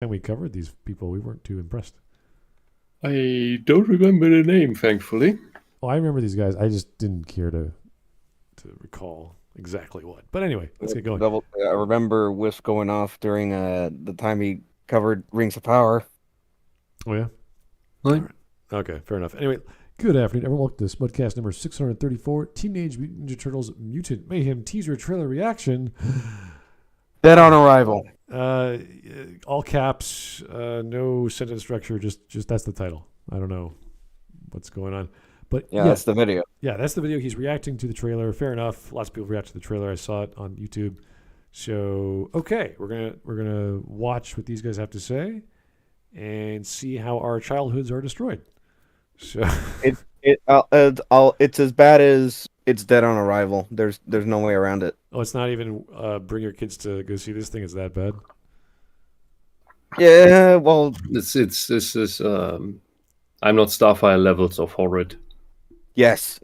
And we covered these people. We weren't too impressed. I don't remember the name, thankfully. Oh, I remember these guys. I just didn't care to recall exactly what. But anyway, let's get going. I remember Wisp going off during the time he covered Rings of Power. Oh, yeah? What? All right. Okay, fair enough. Anyway, good afternoon, everyone. Welcome to Smudcast number 634, Teenage Mutant Ninja Turtles Mutant Mayhem teaser trailer reaction. Dead on arrival. All caps, no sentence structure, just that's the title. I don't know what's going on. But yeah, that's the video. Yeah, that's the video. He's reacting to the trailer. Fair enough. Lots of people react to the trailer. I saw it on YouTube. So okay, we're gonna watch what these guys have to say and see how our childhoods are destroyed. So it's as bad as it's Dead on Arrival. There's no way around it. Oh, it's not even bring your kids to go see this thing. It's that bad. Yeah, well, this is I'm not Starfire levels of horrid. Yes.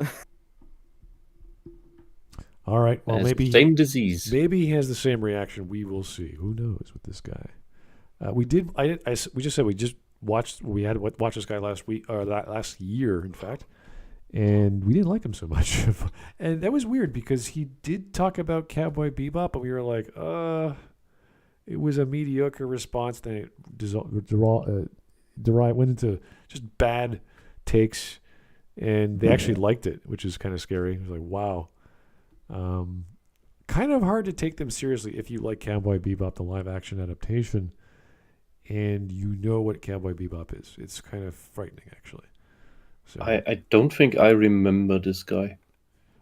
All right. Well, maybe same disease. Maybe he has the same reaction. We will see. Who knows with this guy? We just said we just watched. We had watched this guy last week or last year, in fact, and we didn't like him so much. And that was weird because he did talk about Cowboy Bebop, but we were like, it was a mediocre response. Then it went into just bad takes, and they actually liked it, which is kind of scary. It was like, wow. Kind of hard to take them seriously if you like Cowboy Bebop, the live action adaptation, and you know what Cowboy Bebop is. It's kind of frightening, actually. So, I don't think I remember this guy.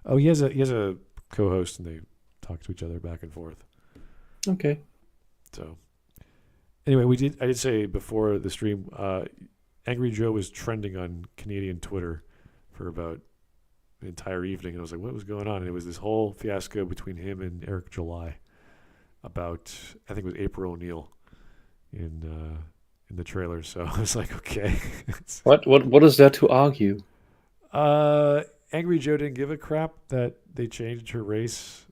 Oh, he has a co-host, and they talk to each other back and forth. Okay. So, anyway, I did say before the stream, Angry Joe was trending on Canadian Twitter for about the entire evening, and I was like, what was going on? And it was this whole fiasco between him and Eric July about, I think it was April O'Neil in the trailer. So I was like, okay. What is there to argue? Angry Joe didn't give a crap that they changed her race,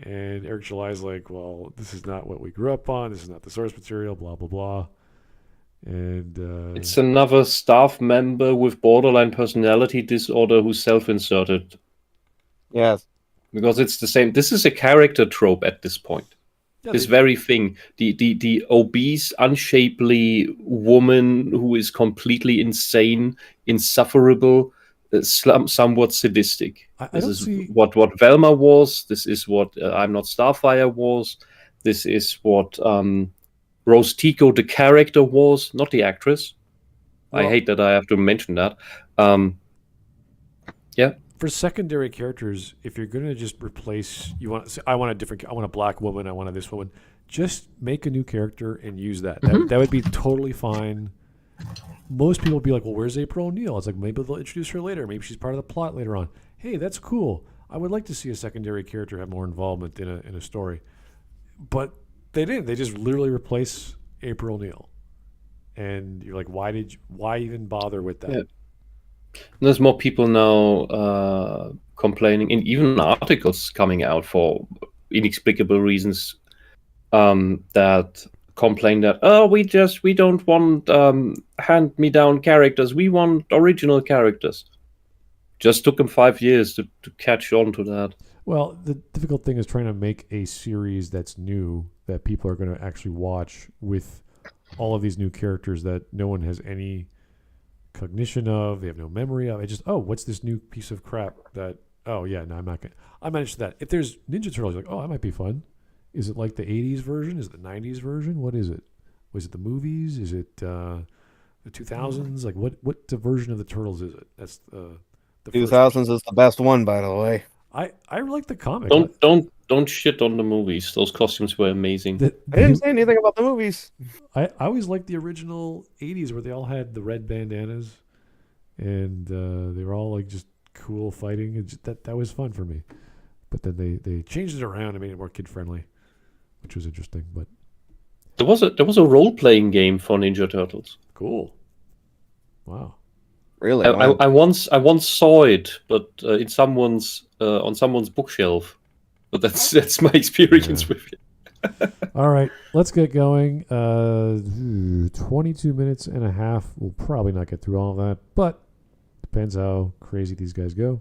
and Eric July's like, well, this is not what we grew up on. This is not the source material. Blah blah blah. And it's another staff member with borderline personality disorder who's self-inserted. Yes. Because it's the same. This is a character trope at this point. Yeah, this very thing. The obese, unshapely woman who is completely insane, insufferable, somewhat sadistic. This is what Velma was. This is what I'm Not Starfire was. This is what Rose Tico, the character, was, not the actress. Well, I hate that I have to mention that. Yeah. For secondary characters, if you're going to just replace, I want a black woman, I want this woman, just make a new character and use that. That would be totally fine. Most people would be like, well, where's April O'Neil? It's like, maybe they'll introduce her later. Maybe she's part of the plot later on. Hey, that's cool. I would like to see a secondary character have more involvement in a story. But they didn't. They just literally replace April O'Neil. And you're like, why even bother with that? Yeah. There's more people now complaining, and even articles coming out for inexplicable reasons that complain that we don't want hand-me-down characters. We want original characters. Just took them 5 years to catch on to that. Well, the difficult thing is trying to make a series that's new that people are going to actually watch with all of these new characters that no one has any cognition of, they have no memory of. What's this new piece of crap that, I'm not going to. I'm not interested in that. If there's Ninja Turtles, like, that might be fun. Is it like the 80s version? Is it the 90s version? What is it? Was it the movies? Is it the 2000s? Like, what the version of the Turtles is it? That's the 2000s is the best one, by the way. I like the comic. Don't shit on the movies. Those costumes were amazing. I didn't say anything about the movies. I always liked the original 80s where they all had the red bandanas and they were all like just cool fighting. That was fun for me. But then they changed it around and made it more kid friendly, which was interesting. But there was a role playing game for Ninja Turtles. Cool. Wow. Really? I once saw it, but in on someone's bookshelf. But that's my experience with it. All right, let's get going. 22 minutes and a half. We'll probably not get through all of that, but depends how crazy these guys go.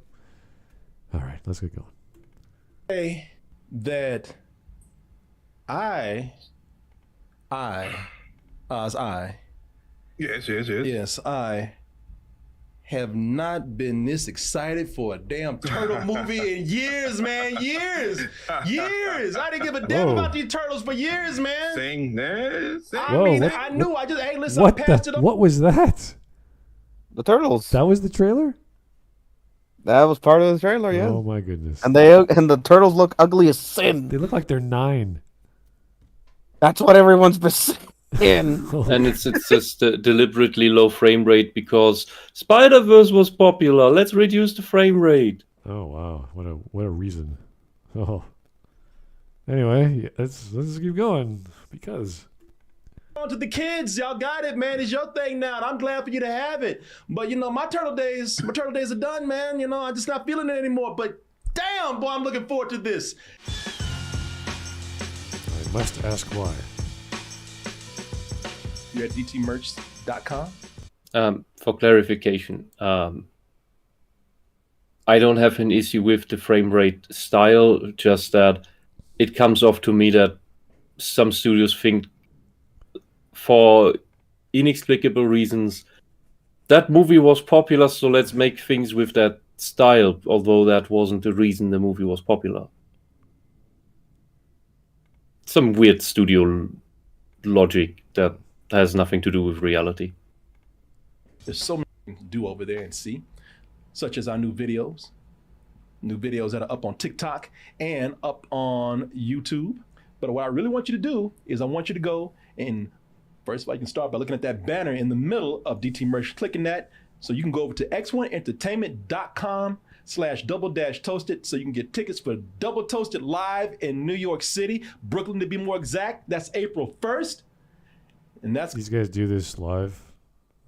All right, let's get going. That I have not been this excited for a damn turtle movie in years, man. Years. I didn't give a damn about these turtles for years, man. I knew. I just, hey, listen, I passed it up. What was that? The turtles. That was the trailer? That was part of the trailer, yeah. Oh my goodness. And the turtles look ugly as sin. They look like they're 9. That's what everyone's been saying. And it's just a deliberately low frame rate because Spider-Verse was popular. Let's reduce the frame rate. Oh wow, what a reason. Oh. Anyway, let's keep going because. On to the kids, y'all got it, man. It's your thing now, and I'm glad for you to have it. But my turtle days are done, man. I'm just not feeling it anymore. But damn, boy, I'm looking forward to this. I must ask why. You're at dtmerch.com. For clarification, I don't have an issue with the frame rate style, just that it comes off to me that some studios think, for inexplicable reasons, that movie was popular, so let's make things with that style, although that wasn't the reason the movie was popular. Some weird studio logic that has nothing to do with reality. There's so much to do over there and see, such as our new videos that are up on TikTok and up on YouTube. But what I really want you to do is I want you to go and first of all, you can start by looking at that banner in the middle of DT Merch, clicking that, so you can go over to x1entertainment.com/double-toasted so you can get tickets for Double Toasted live in New York City, Brooklyn to be more exact. That's April 1st. And that's these guys do this live,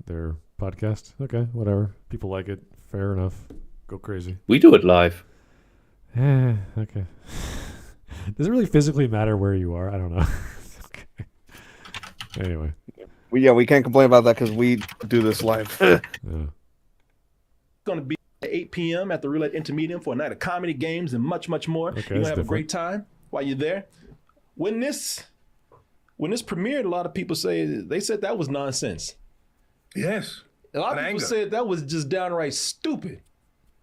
their podcast. Okay, whatever. People like it. Fair enough. Go crazy. We do it live. Okay. Does it really physically matter where you are? I don't know. Okay. Anyway. We can't complain about that because we do this live. Yeah. Going to be at 8 p.m. at the Roulette Intermedium for a night of comedy, games, and much, much more. Okay, you're going to have a great time while you're there. When this premiered, a lot of people said that was nonsense. Yes. A lot of people said that was just downright stupid.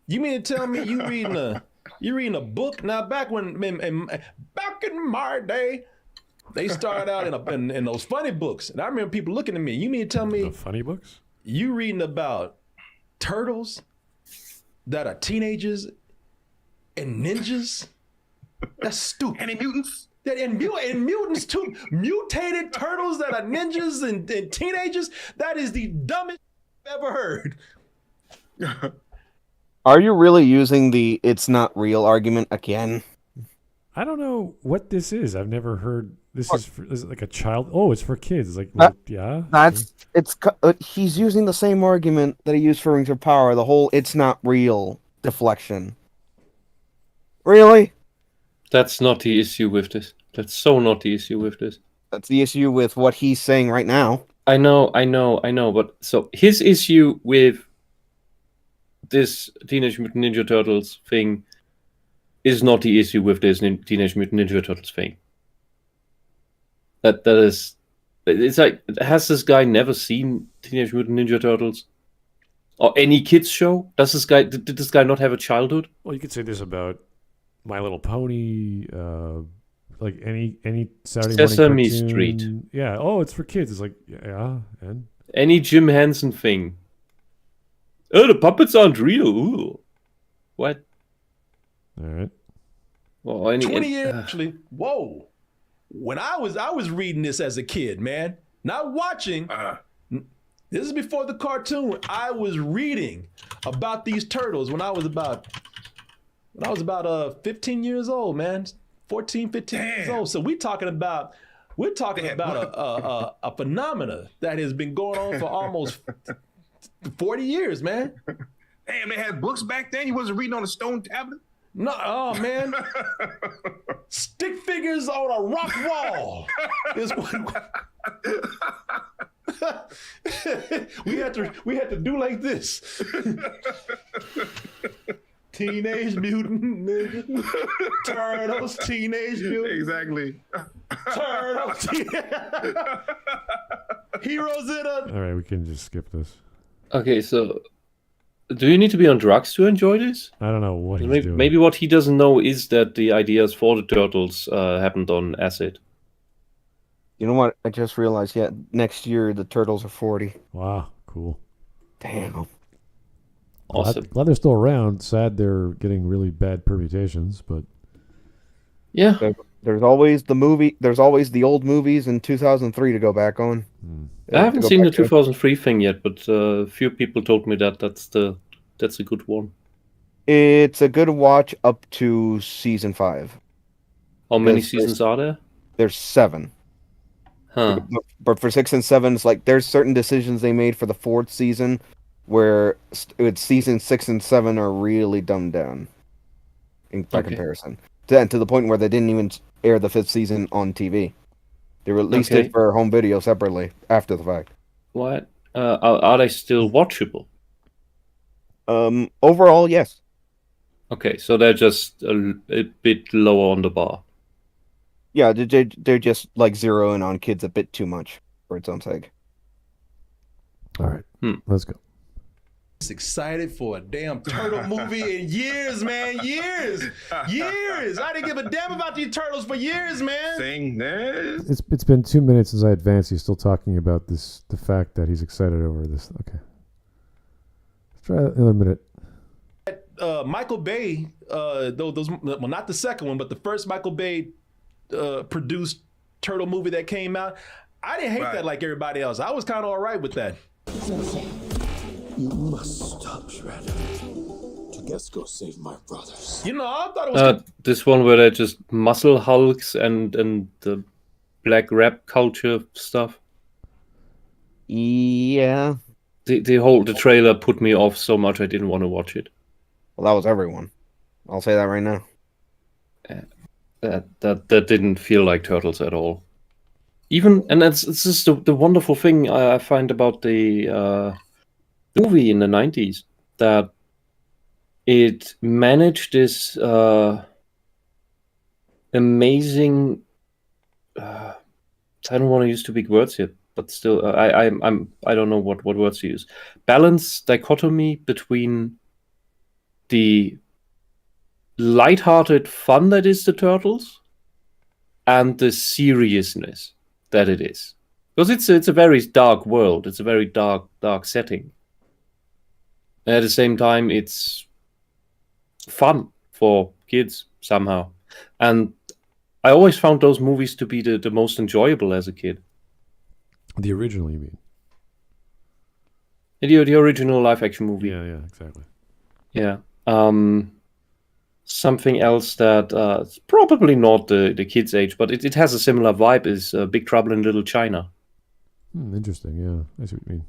You mean to tell me you reading a book? Now, back in my day, they started out in those funny books, and I remember people looking at me. You mean to tell me the funny books? You reading about turtles that are teenagers and ninjas? That's stupid. Any mutants? And mutants too. Mutated turtles that are ninjas and teenagers. That is the dumbest I've ever heard. Are you really using the "it's not real" argument again? I don't know what this is. I've never heard. Is it like a child? Oh, it's for kids. Like, yeah. He's using the same argument that he used for Rings of Power. The whole "it's not real" deflection. Really? That's not the issue with this. That's so not the issue with this. That's the issue with what he's saying right now. I know. But so his issue with this Teenage Mutant Ninja Turtles thing is not the issue with this Teenage Mutant Ninja Turtles thing. That is, it's like, has this guy never seen Teenage Mutant Ninja Turtles or any kids show? Did this guy not have a childhood? Well, you could say this about My Little Pony, like any Saturday Sesame morning cartoon. Street. Yeah. Oh, it's for kids. It's like, yeah, and any Jim Henson thing. Oh, the puppets aren't real. Ooh. What? All right. Well, 20 years actually. Whoa. When I was reading this as a kid, man, not watching. This is before the cartoon. I was reading about these turtles when I was about 15 years old, man. 14, 15 years old. So we're talking about a phenomena that has been going on for almost 40 years, man. Damn, they had books back then. You wasn't reading on a stone tablet. No, oh man, stick figures on a rock wall is what we had to do like this. Teenage Mutant Ninja Turtles, Teenage Mutant Exactly. Turtles, Heroes in a. All right, we can just skip this. Okay, so do you need to be on drugs to enjoy this? I don't know what he's Maybe, doing. maybe what he doesn't know is that the ideas for the turtles happened on acid. You know what? I just realized. Yeah, next year the turtles are 40. Wow, cool. Damn. Awesome. Glad they're still around. Sad they're getting really bad permutations, but Yeah. There's always the movie. There's always the old movies in 2003 to go back on. I haven't To go seen the back to. 2003 thing yet, but a few people told me that that's a good one. It's a good watch up to season 5. How many There's- seasons are there? There's 7. Huh. But for 6 and 7, it's like there's certain decisions they made for the 4th season where it's season 6 and 7 are really dumbed down by Okay. comparison. To the point where they didn't even air the 5th season on TV. They released Okay. it for home video separately after the fact. What? Are they still watchable? Overall, yes. Okay, so they're just a bit lower on the bar. Yeah, they're just like zeroing on kids a bit too much for its own sake. all right, let's go. Excited for a damn turtle movie in years, man. Years. I didn't give a damn about these turtles for years, man. Saying this. It's been 2 minutes since I advanced. He's still talking about the fact that he's excited over this. Okay, let's try another minute. Michael Bay, those well, not the second one, but the first Michael Bay produced turtle movie that came out. I didn't hate that like everybody else. I was kind of all right with that. You must stop, Shredder. To guess go save my brothers. You know, I thought it was. This one where they're just muscle hulks and the black rap culture stuff. Yeah. The trailer put me off so much I didn't want to watch it. Well, that was everyone. I'll say that right now. That didn't feel like turtles at all. Even and it's just the wonderful thing I find about the movie in the 90s, that it managed this amazing I don't want to use too big words here, but still I don't know what words to use. Balance dichotomy between the lighthearted fun that is the Turtles and the seriousness that it is. Because it's a very dark world. It's a very dark setting. And at the same time, it's fun for kids somehow. And I always found those movies to be the most enjoyable as a kid. The original, you mean? The original live-action movie. Yeah, exactly. Yeah. Something else that it's probably not the kids' age, but it has a similar vibe is Big Trouble in Little China. Interesting. Yeah, I see what you mean.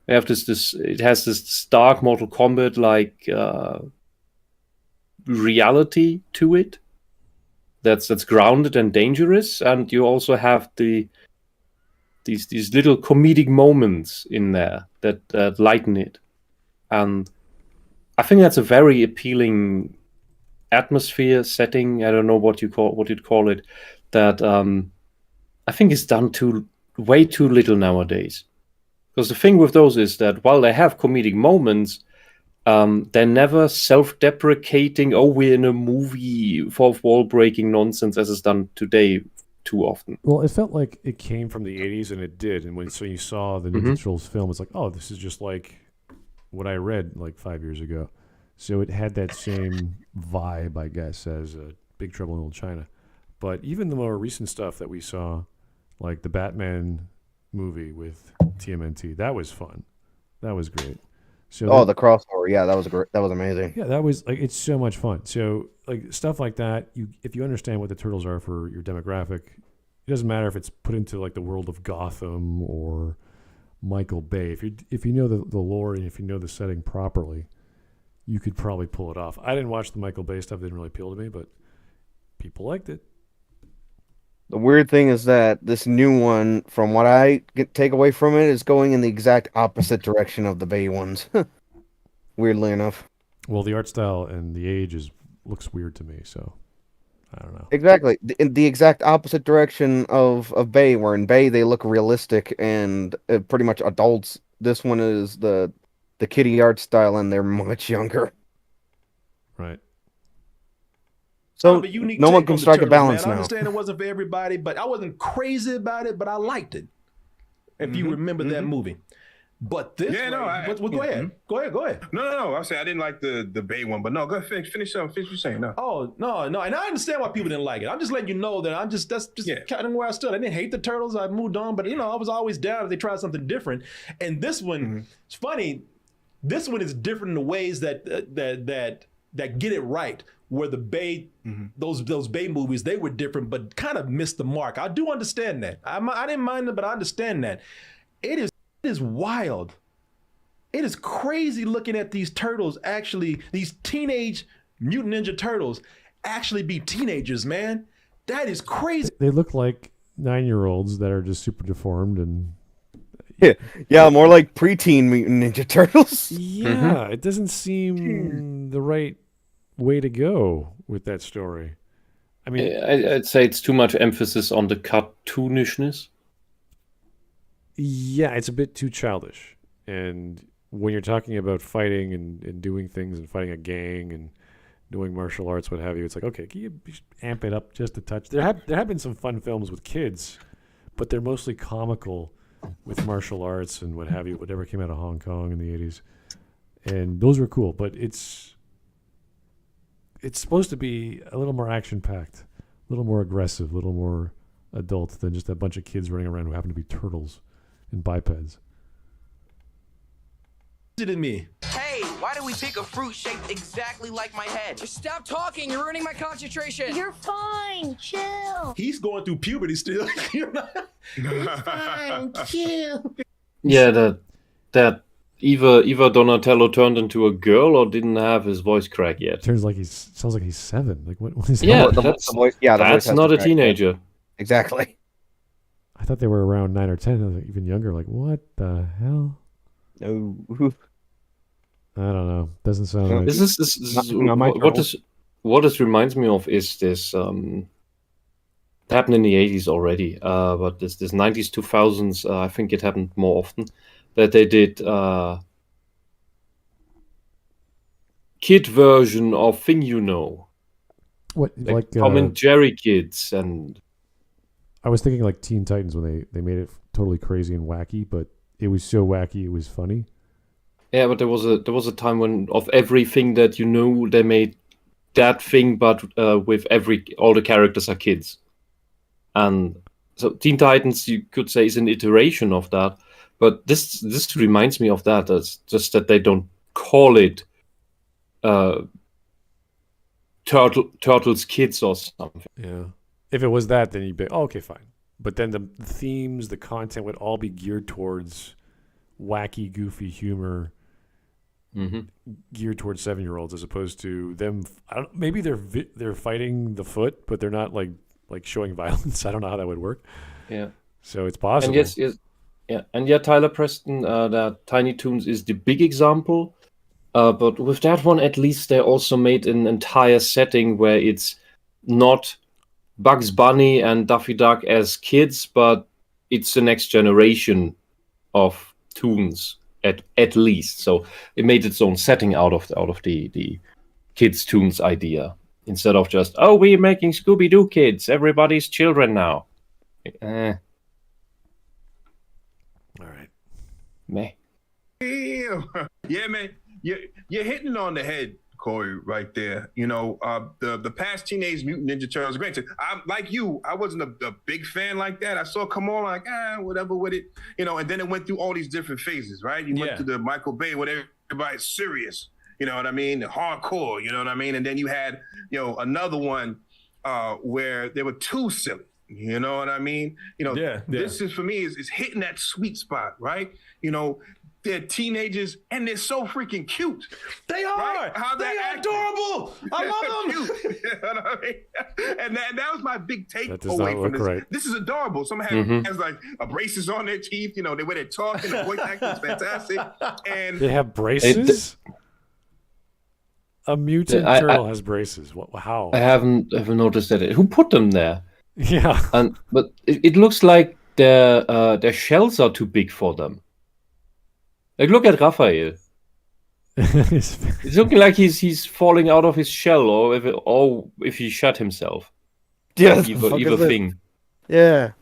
They have this. It has this dark Mortal Kombat like reality to it. That's grounded and dangerous, and you also have these little comedic moments in there that lighten it, and I think that's a very appealing atmosphere setting. I don't know what you'd call it. That I think is done way too little nowadays. Because the thing with those is that while they have comedic moments, they're never self-deprecating. Oh, we're in a movie, fourth wall breaking nonsense as is done today too often. Well, it felt like it came from the 80s, and it did. And when you saw the Ninja Turtles film, it's like, oh, this is just like what I read like 5 years ago. So it had that same vibe, I guess, as Big Trouble in Little China. But even the more recent stuff that we saw, like the Batman movie with TMNT, that was fun. That was great. So the crossover, yeah, that was great. That was amazing. Yeah, that was like, it's so much fun. So like stuff like that, if you understand what the Turtles are for your demographic, it doesn't matter if it's put into like the world of Gotham or Michael Bay. If you know the lore and if you know the setting properly, you could probably pull it off. I didn't watch the Michael Bay stuff; didn't really appeal to me, but people liked it. The weird thing is that this new one, from what I take away from it, is going in the exact opposite direction of the Bay ones. Weirdly enough. Well, the art style and the age looks weird to me, so I don't know. Exactly. In the exact opposite direction of Bay, where in Bay they look realistic and pretty much adults. This one is the kiddie art style, and they're much younger. Right. So But unique no one take can on the strike a Turtles, balance man. I now. understand it wasn't for everybody, but I wasn't crazy about it, but I liked it. If you remember that movie. But this Yeah, no, go ahead. Go ahead. No. I say I didn't like the Bay one, but no, go ahead, finish up. Finish what you're saying. No. Oh, no. And I understand why people didn't like it. I'm just letting you know that that's just kind of where I stood. I didn't hate the Turtles. I moved on, but I was always down if they tried something different. And this one, it's funny. This one is different in the ways that get it right. Where the Bay, those Bay movies, they were different, but kind of missed the mark. I do understand that. I didn't mind it, but I understand that. It is wild. It is crazy looking at these turtles these teenage Mutant Ninja Turtles actually be teenagers, man. That is crazy. They look like 9-year-olds that are just super deformed and. Yeah, more like preteen Mutant Ninja Turtles. Yeah, it doesn't seem the right way to go with that story. I mean, I'd say it's too much emphasis on the cartoonishness. yeah, it's a bit too childish. And when you're talking about fighting and doing things and fighting a gang and doing martial arts, what have you, it's like, okay, can you amp it up just a touch? There have been some fun films with kids, but they're mostly comical with martial arts and what have you, whatever came out of Hong Kong in the 80s. And those were cool, but it's supposed to be a little more action-packed, a little more aggressive, a little more adult than just a bunch of kids running around who happen to be turtles and bipeds. To me. Hey, why did we pick a fruit shaped exactly like my head? Just stop talking. You're ruining my concentration. You're fine. Chill. He's going through puberty still. Fine. Chill. Yeah, that either Donatello turned into a girl or didn't have his voice crack yet. Sounds like he's 7. Like what is Yeah, that? that's the voice that's has not to a crack, teenager. Exactly. I thought they were around 9 or 10. I was like, even younger. Like, what the hell? No. I don't know. Doesn't sound like. This is Not my what this reminds me of is this happened in the 80s already, but this 90s 2000s, I think it happened more often, that they did kid version of Thing You Know, What like Tom and Jerry kids, and I was thinking like Teen Titans when they made it totally crazy and wacky, but it was so wacky it was funny. yeah, but there was a time when of everything that you know they made that thing, but with all the characters are kids, and so Teen Titans you could say is an iteration of that, but this reminds me of that. It's just that they don't call it Turtles Kids or something. Yeah. If it was that, then you'd be okay, fine. But then the themes, the content would all be geared towards wacky, goofy humor, geared towards 7-year-olds, as opposed to them. I don't. Maybe they're fighting the foot, but they're not like showing violence. I don't know how that would work. Yeah. So it's possible. And yes, yeah, and yeah, Tyler Preston, that Tiny Toons is the big example. But with that one, at least they also made an entire setting where it's not Bugs Bunny and Daffy Duck as kids, but it's the next generation of Toons at least. So it made its own setting out of the kids Toons idea, instead of just, oh, we're making Scooby-Doo kids, everybody's children now. All right. Meh. Yeah, man. You're hitting on the head, Corey, right there. You know, the past Teenage Mutant Ninja Turtles. Granted, I'm like you. I wasn't a big fan like that. I saw come on like whatever with it, you know. And then it went through all these different phases, right? You went to the Michael Bay, where everybody's serious. You know what I mean? The hardcore. You know what I mean? And then you had another one where they were too silly. You know what I mean? You know, this is for me is hitting that sweet spot, right? You know. they're teenagers and they're so freaking cute. They are. Right? How They they're are acting. adorable. I love them. Cute. You know what I mean? And that was my big That does takeaway not from look this. right. This is adorable. Some has like braces on their teeth. You know, the way they talk and the voice acting is fantastic. And They have braces. A mutant turtle has braces. What? How? I haven't noticed that. Who put them there? Yeah. But it looks like their shells are too big for them. Like, look at Raphael. It's looking like he's falling out of his shell, or if he shot himself. Yeah, Evil thing. Yeah.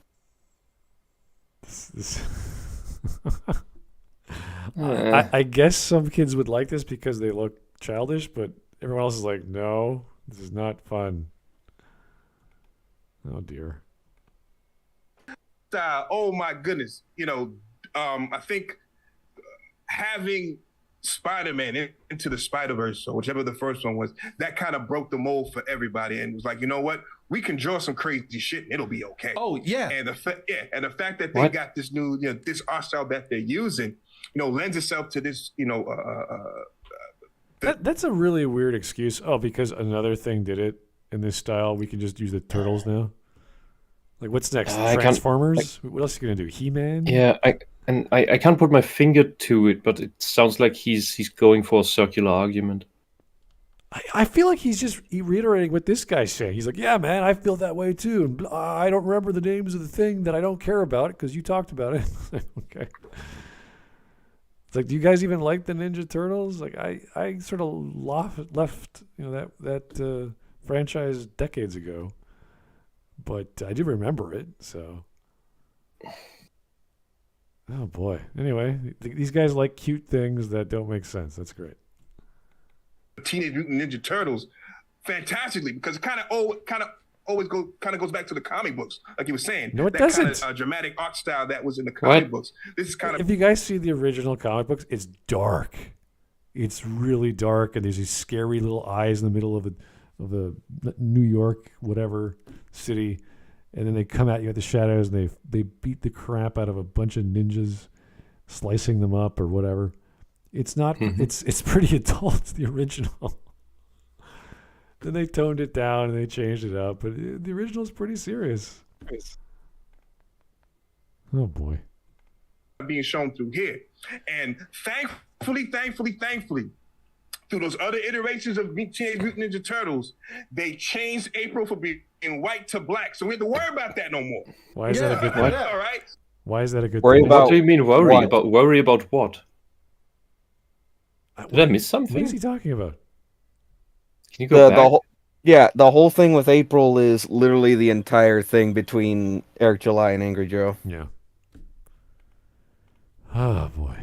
I guess some kids would like this because they look childish, but everyone else is like, no, this is not fun. Oh dear. Oh my goodness. You know, I think having Spider-Man into the Spider-Verse, or whichever the first one was, that kind of broke the mold for everybody, and was like, you know what, we can draw some crazy shit and it'll be okay. Oh yeah. And the fact that they got this new, this art style that they're using, lends itself to this, That's a really weird excuse. Oh, because another thing did it in this style, we can just use the turtles now. Like, what's next? Transformers? What else are you gonna do? He-Man? Yeah, I can't put my finger to it, but it sounds like he's going for a circular argument. I feel like he's just reiterating what this guy's saying. He's like, yeah, man, I feel that way too. And I don't remember the names of the thing that I don't care about because you talked about it. Okay. It's like, do you guys even like the Ninja Turtles? Like, I sort of left that franchise decades ago, but I do remember it. So, oh boy. Anyway, these guys like cute things that don't make sense. That's great. Teenage Mutant Ninja Turtles fantastically, because it kind of goes back to the comic books, like you were saying. No, it that doesn't. Kind of dramatic art style that was in the comic books. This is kind of. If you guys see the original comic books, it's dark. It's really dark, and there's these scary little eyes in the middle of a New York whatever city, and then they come at you at the shadows, and they beat the crap out of a bunch of ninjas, slicing them up or whatever. It's not. It's pretty adult. The original. Then they toned it down and they changed it up, but the original is pretty serious. Oh boy. Being shown through here, and thankfully, through those other iterations of Teenage Mutant Ninja Turtles, they changed April from being white to black, so we have to worry about that no more. Why is that a good thing? All right. Why is that a good Worry thing? about What do you mean worry what? about? Worry about what? Did I miss something? What is he talking about? Can you go back? The whole thing with April is literally the entire thing between Eric July and Angry Joe. Yeah. Oh boy.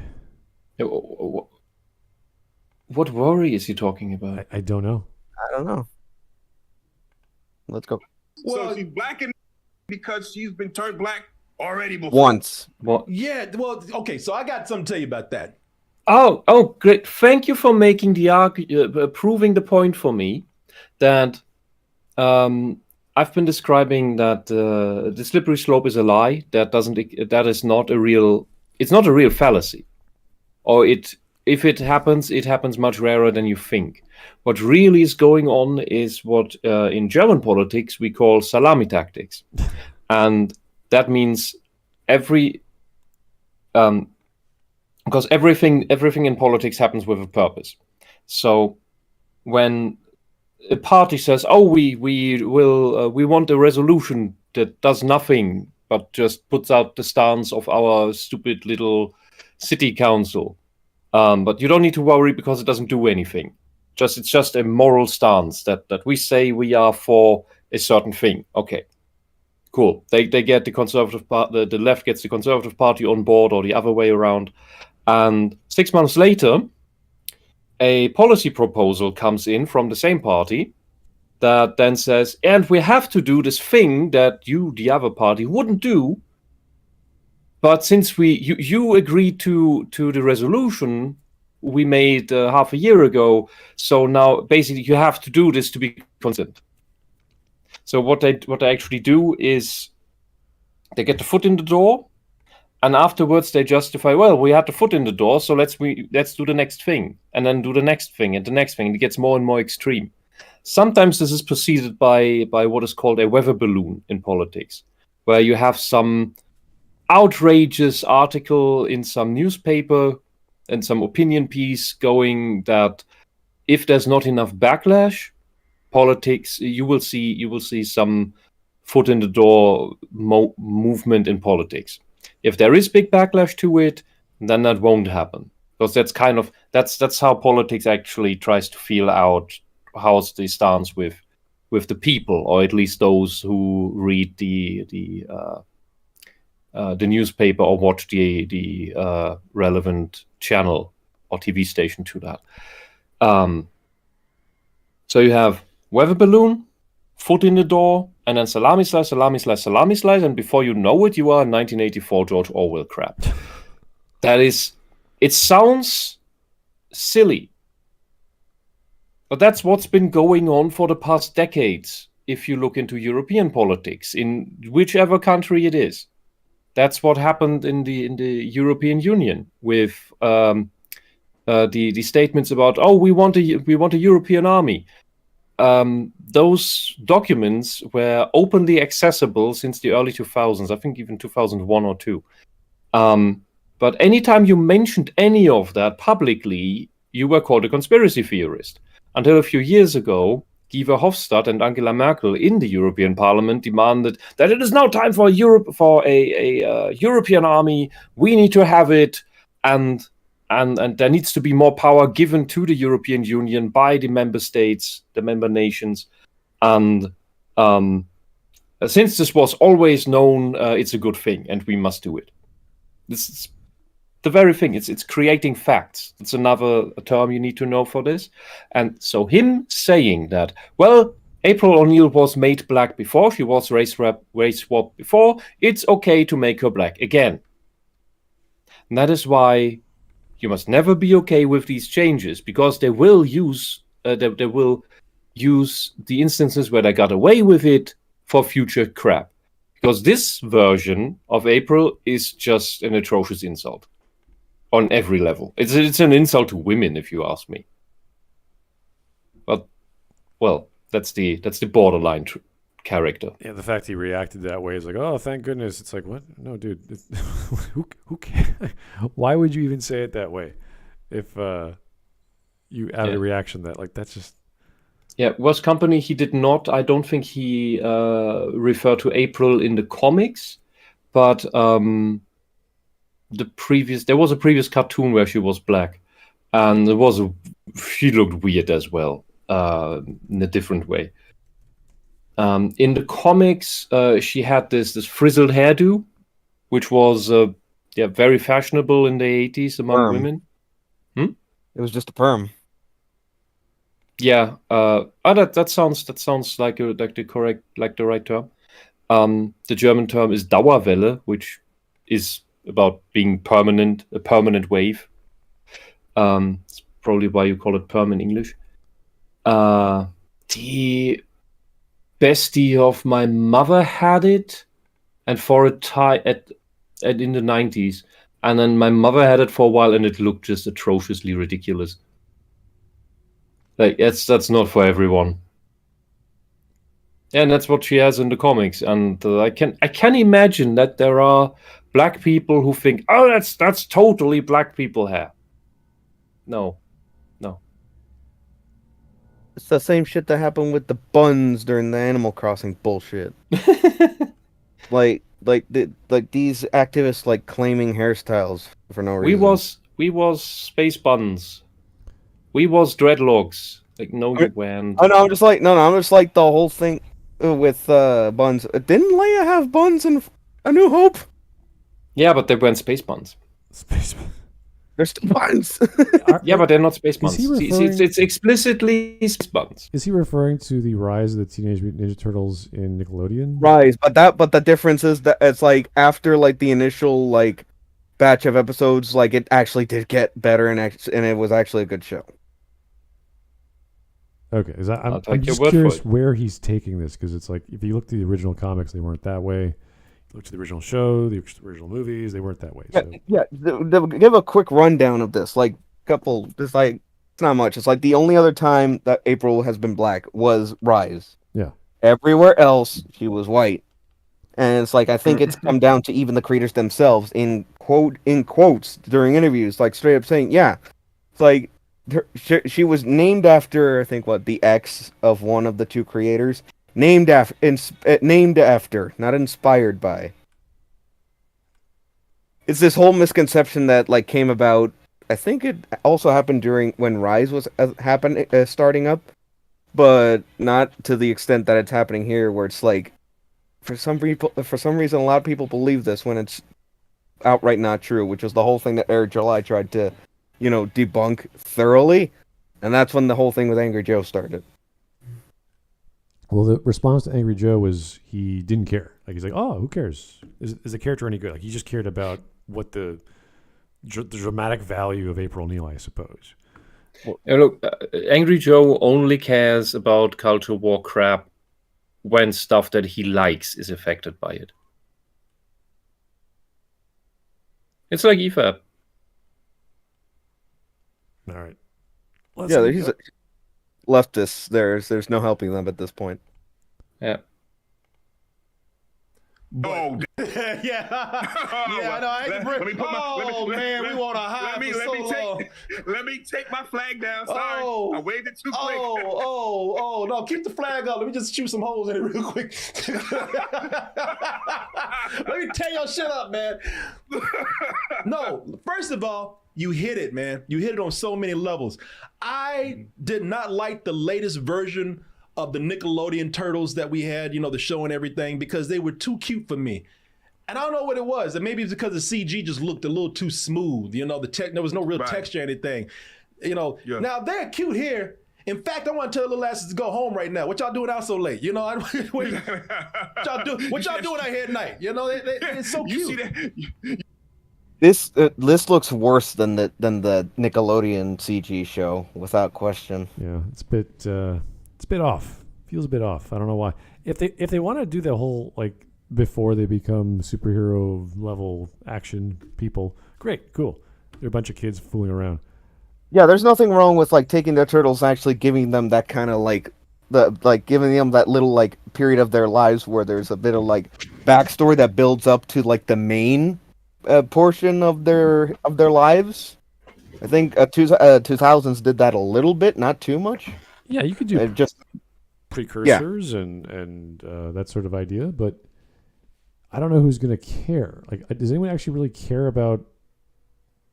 What worry is he talking about? I don't know. I don't know. Let's go. So she's black because she's been turned black already before. Once. What? Yeah. Well, okay. So I got something to tell you about that. Oh, great! Thank you for making proving the point for me that I've been describing that the slippery slope is a lie. That is not a real. It's not a real fallacy, or if it happens much rarer than you think. What really is going on is what in German politics we call salami tactics, and that means because everything in politics happens with a purpose. So when a party says, "Oh, we want a resolution that does nothing but just puts out the stance of our stupid little city council," but you don't need to worry because it doesn't do anything. It's just a moral stance that we say we are for a certain thing. Okay, cool. They get the conservative the left gets the Conservative Party on board, or the other way around. And 6 months later, a policy proposal comes in from the same party that then says, and we have to do this thing that you, the other party, wouldn't do. But since you agreed to the resolution we made half a year ago, so now basically you have to do this to be consistent. So what they actually do is they get the foot in the door, and afterwards they justify, well, we had the foot in the door, so let's do the next thing, and then do the next thing and the next thing, and it gets more and more extreme. Sometimes this is preceded by what is called a weather balloon in politics, where you have some outrageous article in some newspaper and some opinion piece going that if there's not enough backlash, politics, you will see some foot in the door movement in politics. If there is big backlash to it, then that won't happen, because that's how politics actually tries to feel out how's the stance with the people, or at least those who read the newspaper or watch the relevant channel or TV station to that. So you have weather balloon, foot in the door, and then salami slice, salami slice, salami slice, and before you know it, you are in 1984 George Orwell crap. It sounds silly, but that's what's been going on for the past decades. If you look into European politics, in whichever country it is, that's what happened in the European Union with the statements about, oh, we want a European army. Those documents were openly accessible since the early 2000s, I think even 2001 or 2. But anytime you mentioned any of that publicly, you were called a conspiracy theorist. Until a few years ago, Guy Verhofstadt and Angela Merkel in the European Parliament demanded that it is now time for a European army. We need to have it, and there needs to be more power given to the European Union by the member states, the member nations. And since this was always known, it's a good thing, and we must do it. This is the very thing. It's creating facts. It's another term you need to know for this. And so him saying that, well, April O'Neil was made black before, she was race swapped before, it's okay to make her black again. And that is why you must never be okay with these changes, because they will use the instances where they got away with it for future crap. Because this version of April is just an atrocious insult on every level. It's an insult to women, if you ask me. But well, that's the borderline character. Yeah, the fact he reacted that way is like, oh, thank goodness. It's like, what? No, dude. Who cares? Why would you even say it that way? If you have a reaction that's just. Yeah, Worst Company, he did not. I don't think he referred to April in the comics, but there was a previous cartoon where she was black, and she looked weird as well, in a different way. In the comics, she had this frizzled hairdo, which was very fashionable in the 80s among women. It was just a perm. Yeah, that sounds like the right term. The German term is Dauerwelle, which is about being a permanent wave. It's probably why you call it perm in English. The bestie of my mother had it, and for a time in the 90s, and then my mother had it for a while, and it looked just atrociously ridiculous. Like that's not for everyone. And that's what she has in the comics, and I can imagine that there are black people who think, oh, that's totally black people hair. No. It's the same shit that happened with the buns during the Animal Crossing bullshit. like these activists claiming hairstyles for no reason. We was space buns. We was dreadlocks. No, you weren't. Oh no, I'm just like the whole thing with buns. Didn't Leia have buns in A New Hope? Yeah, but they weren't space buns. Space buns. They're still buns. Yeah, but they're not space buns. Referring... It's explicitly space buns. Is he referring to the rise of the Teenage Mutant Ninja Turtles in Nickelodeon? Rise, but the difference is that it's after the initial batch of episodes, it actually did get better and it was actually a good show. Okay, I'm just curious where he's taking this, because it's if you look at the original comics, they weren't that way. look to the original show, the original movies, they weren't that way. Yeah, So. give a quick rundown of this. Like, it's not much. It's like the only other time that April has been black was Rise. Yeah. Everywhere else, she was white. And it's like, I think it's come down to even the creators themselves in quotes during interviews, like straight up saying, yeah, it's like she was named after, I think, the ex of one of the two creators, named after, not inspired by. It's this whole misconception that like came about. I think it also happened during when Rise was starting up, but not to the extent that it's happening here, where it's like. For some reason, a lot of people believe this when it's outright not true, which is the whole thing that Eric July tried to, debunk thoroughly, and that's when the whole thing with Angry Joe started. Well, the response to Angry Joe was he didn't care. Like he's like, oh, who cares? Is the character any good? Like he just cared about what the dramatic value of April O'Neil, I suppose. Look, Angry Joe only cares about culture war crap when stuff that he likes is affected by it. It's like EFAP. All right. He's a leftist. There's no helping them at this point. Yeah. Oh, yeah, I know. I hate to bring. We want to hide for so long. Let me take my flag down. Sorry, I waved it too quick. No, keep the flag up. Let me just shoot some holes in it real quick. Let me tear your shit up, man. No, first of all, you hit it, man. You hit it on so many levels. I did not like the latest version of the Nickelodeon Turtles that we had, the show and everything, because they were too cute for me. And I don't know what it was. And maybe it's because the CG just looked a little too smooth. There was no real texture or anything. Now they're cute here. In fact, I want to tell the little asses to go home right now. What y'all doing out so late? What y'all doing out here at night? It's so cute. This looks worse than the Nickelodeon CG show, without question. Yeah, it's a bit off. Feels a bit off. I don't know why. If they want to do the whole like before they become superhero level action people, great, cool. They're a bunch of kids fooling around. Yeah, there's nothing wrong with like taking the turtles and actually giving them that kind of giving them that little like period of their lives where there's a bit of like backstory that builds up to like the main portion of their lives. I think 2000s did that a little bit, not too much. Yeah, you could do just precursors and that sort of idea, but I don't know who's going to care. Like, does anyone actually really care about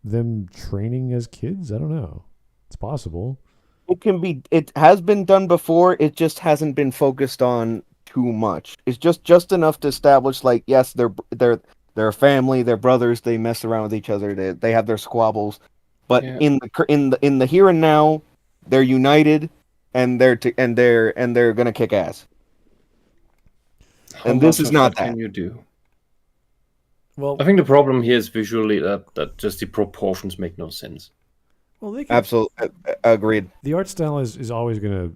them training as kids? I don't know. It's possible. It has been done before. It just hasn't been focused on too much. It's just enough to establish, like, yes, they're a family, they're brothers, they mess around with each other, they have their squabbles, but in the here and now, they're united. And they're gonna kick ass. And this is not that. Can you do? Well, I think the problem here is visually that just the proportions make no sense. Well, they absolutely agreed. The art style is always going to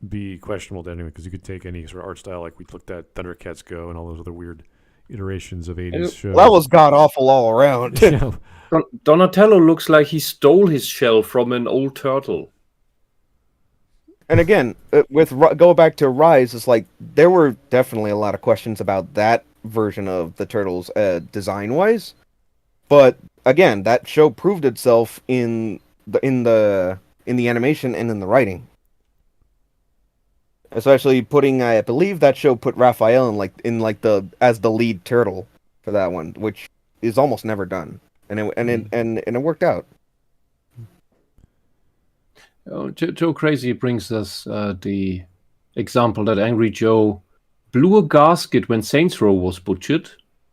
be questionable anyway, because you could take any sort of art style like we looked at Thundercats Go and all those other weird iterations of 80s shows. That was god awful all around. Yeah. Donatello looks like he stole his shell from an old turtle. And again, go back to Rise, it's like there were definitely a lot of questions about that version of the Turtles design-wise. But again, that show proved itself in the animation and in the writing. Especially putting, I believe that show put Raphael as the lead turtle for that one, which is almost never done, and it worked out. Joe Crazy brings us the example that Angry Joe blew a gasket when Saints Row was butchered,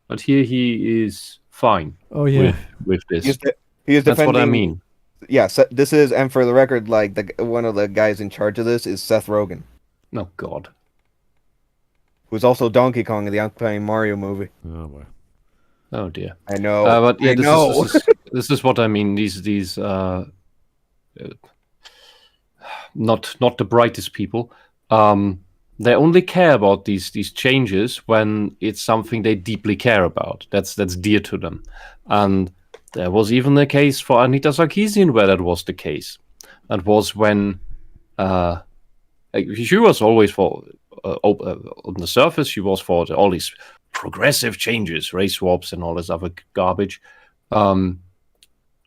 but here he is fine. Oh yeah, with this. He is That's what I mean. Yes, this is, and for the record, like one of the guys in charge of this is Seth Rogen. Oh God. Who's also Donkey Kong in the upcoming Mario movie. Oh boy. Oh dear. I know. But yeah, I know. This is what I mean. These not the brightest people. they only care about these changes when it's something they deeply care about. That's dear to them. And there was even a case for Anita Sarkeesian where that was the case. That was when she was always for on the surface she was for all these progressive changes, race swaps and all this other garbage,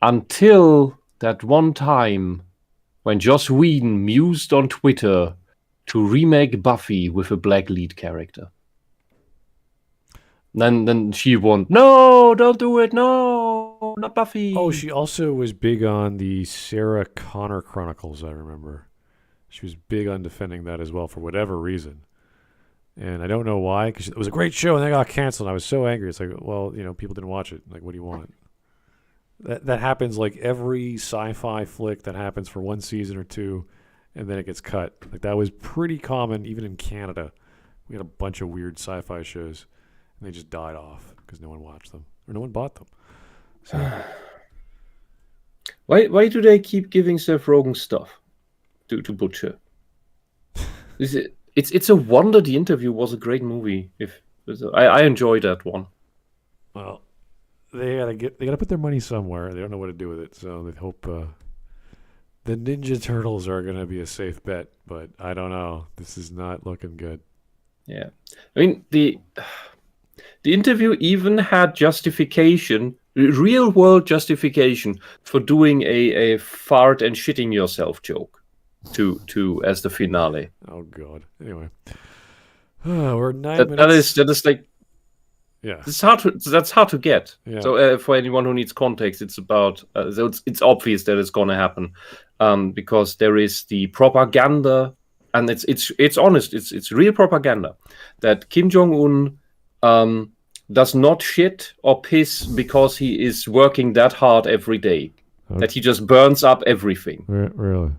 until that one time when Joss Whedon mused on Twitter to remake Buffy with a black lead character. Then she won. No, don't do it. No, not Buffy. Oh, she also was big on the Sarah Connor Chronicles, I remember. She was big on defending that as well for whatever reason. And I don't know why, because it was a great show and they got canceled. I was so angry. It's like, well, people didn't watch it. Like, what do you want? That happens like every sci-fi flick that happens for one season or two, and then it gets cut. Like, that was pretty common even in Canada. We had a bunch of weird sci-fi shows, and they just died off because no one watched them or no one bought them. So, why do they keep giving Seth Rogen stuff to butcher? It's a wonder The Interview was a great movie. I enjoyed that one. Well, they gotta put their money somewhere. They don't know what to do with it, so they hope the Ninja Turtles are gonna be a safe bet. But I don't know. This is not looking good. Yeah, I mean the Interview even had justification, real world justification for doing a fart and shitting yourself joke to as the finale. Oh God. Anyway, we're 9 minutes. That is like, yeah. That's hard to get. Yeah. So for anyone who needs context, it's about so it's obvious that it's going to happen because there is the propaganda, and it's honest. It's real propaganda that Kim Jong-un does not shit or piss because he is working that hard every day. Okay. That he just burns up everything. Really?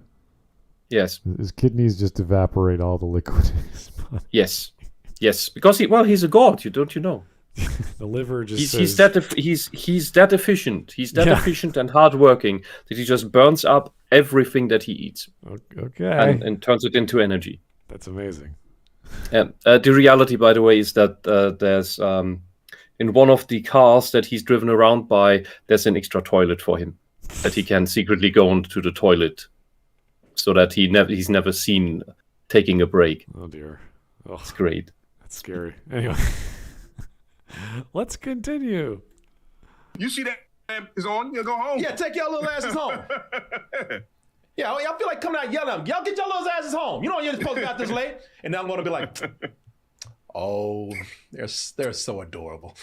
Yes. His kidneys just evaporate all the liquid in his body. Yes, because he's a god. Don't you know? The liver just he's that efficient. He's that efficient and hardworking that he just burns up everything that he eats. Okay. And turns it into energy. That's amazing. The reality, by the way, is that there's in one of the cars that he's driven around by, there's an extra toilet for him that he can secretly go into the toilet, so that he's never seen taking a break. Oh dear. Oh, it's great. That's scary. Anyway, let's continue. You see that is on? You go home. Yeah, take your little asses home. Yeah, y'all feel like coming out yelling at them. Y'all get your little asses home. You know you're supposed to be out this late. And now I'm going to be like, oh, they're so adorable.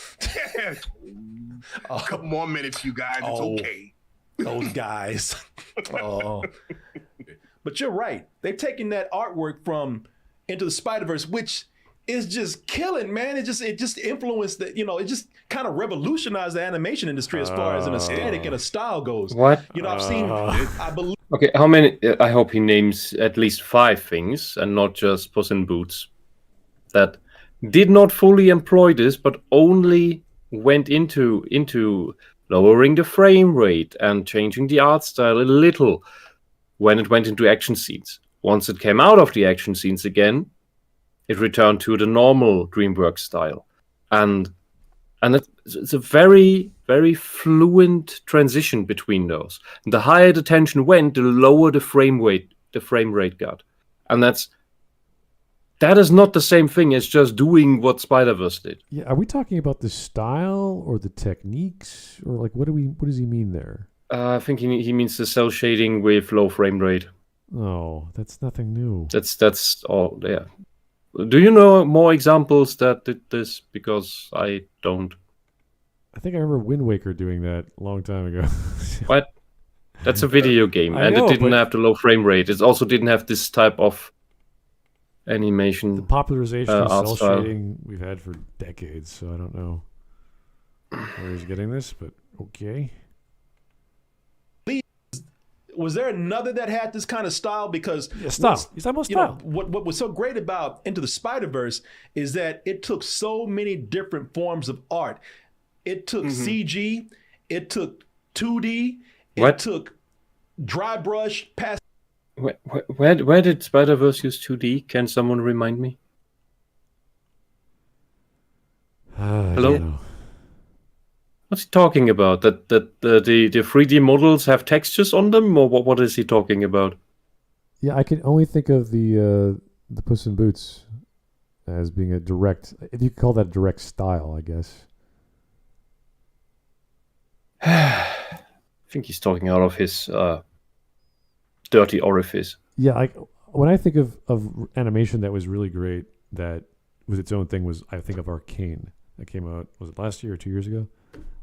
A couple more minutes, you guys. It's okay. Those guys. Oh. But you're right. They've taken that artwork from Into the Spider-Verse, which is just killing, man. It just influenced it just kind of revolutionized the animation industry as far as an aesthetic and a style goes. What? I've seen, I believe. Okay, how many? I hope he names at least 5 things and not just Puss in Boots that did not fully employ this, but only went into lowering the frame rate and changing the art style a little when it went into action scenes. Once it came out of the action scenes again, it returned to the normal DreamWorks style. And it's a very, very fluent transition between those. And the higher the tension went, the lower the frame rate got. And that is not the same thing as just doing what Spider-Verse did. Yeah, are we talking about the style or the techniques, or like what does he mean there? I think he means the cell shading with low frame rate. Oh, that's nothing new. That's all. Yeah. Do you know more examples that did this? Because I don't. I think I remember Wind Waker doing that a long time ago. What? That's a video game, and it didn't have the low frame rate. It also didn't have this type of animation. The popularization of cell shading we've had for decades, so I don't know where he's getting this, but okay. Was there another that had this kind of style? Because style. He's talking about style. What was so great about Into the Spider-Verse is that it took so many different forms of art. It took CG, it took 2D, it took dry brush, Where did Spider-Verse use 2D? Can someone remind me? I Hello? don't know. What's he talking about? That the 3D models have textures on them, or what is he talking about? Yeah, I can only think of the Puss in Boots as being a direct, if you could call that a direct style, I guess. I think he's talking out of his dirty orifice. Yeah, when I think of animation that was really great, that was its own thing, was I think of Arcane. That came out, was it last year or 2 years ago?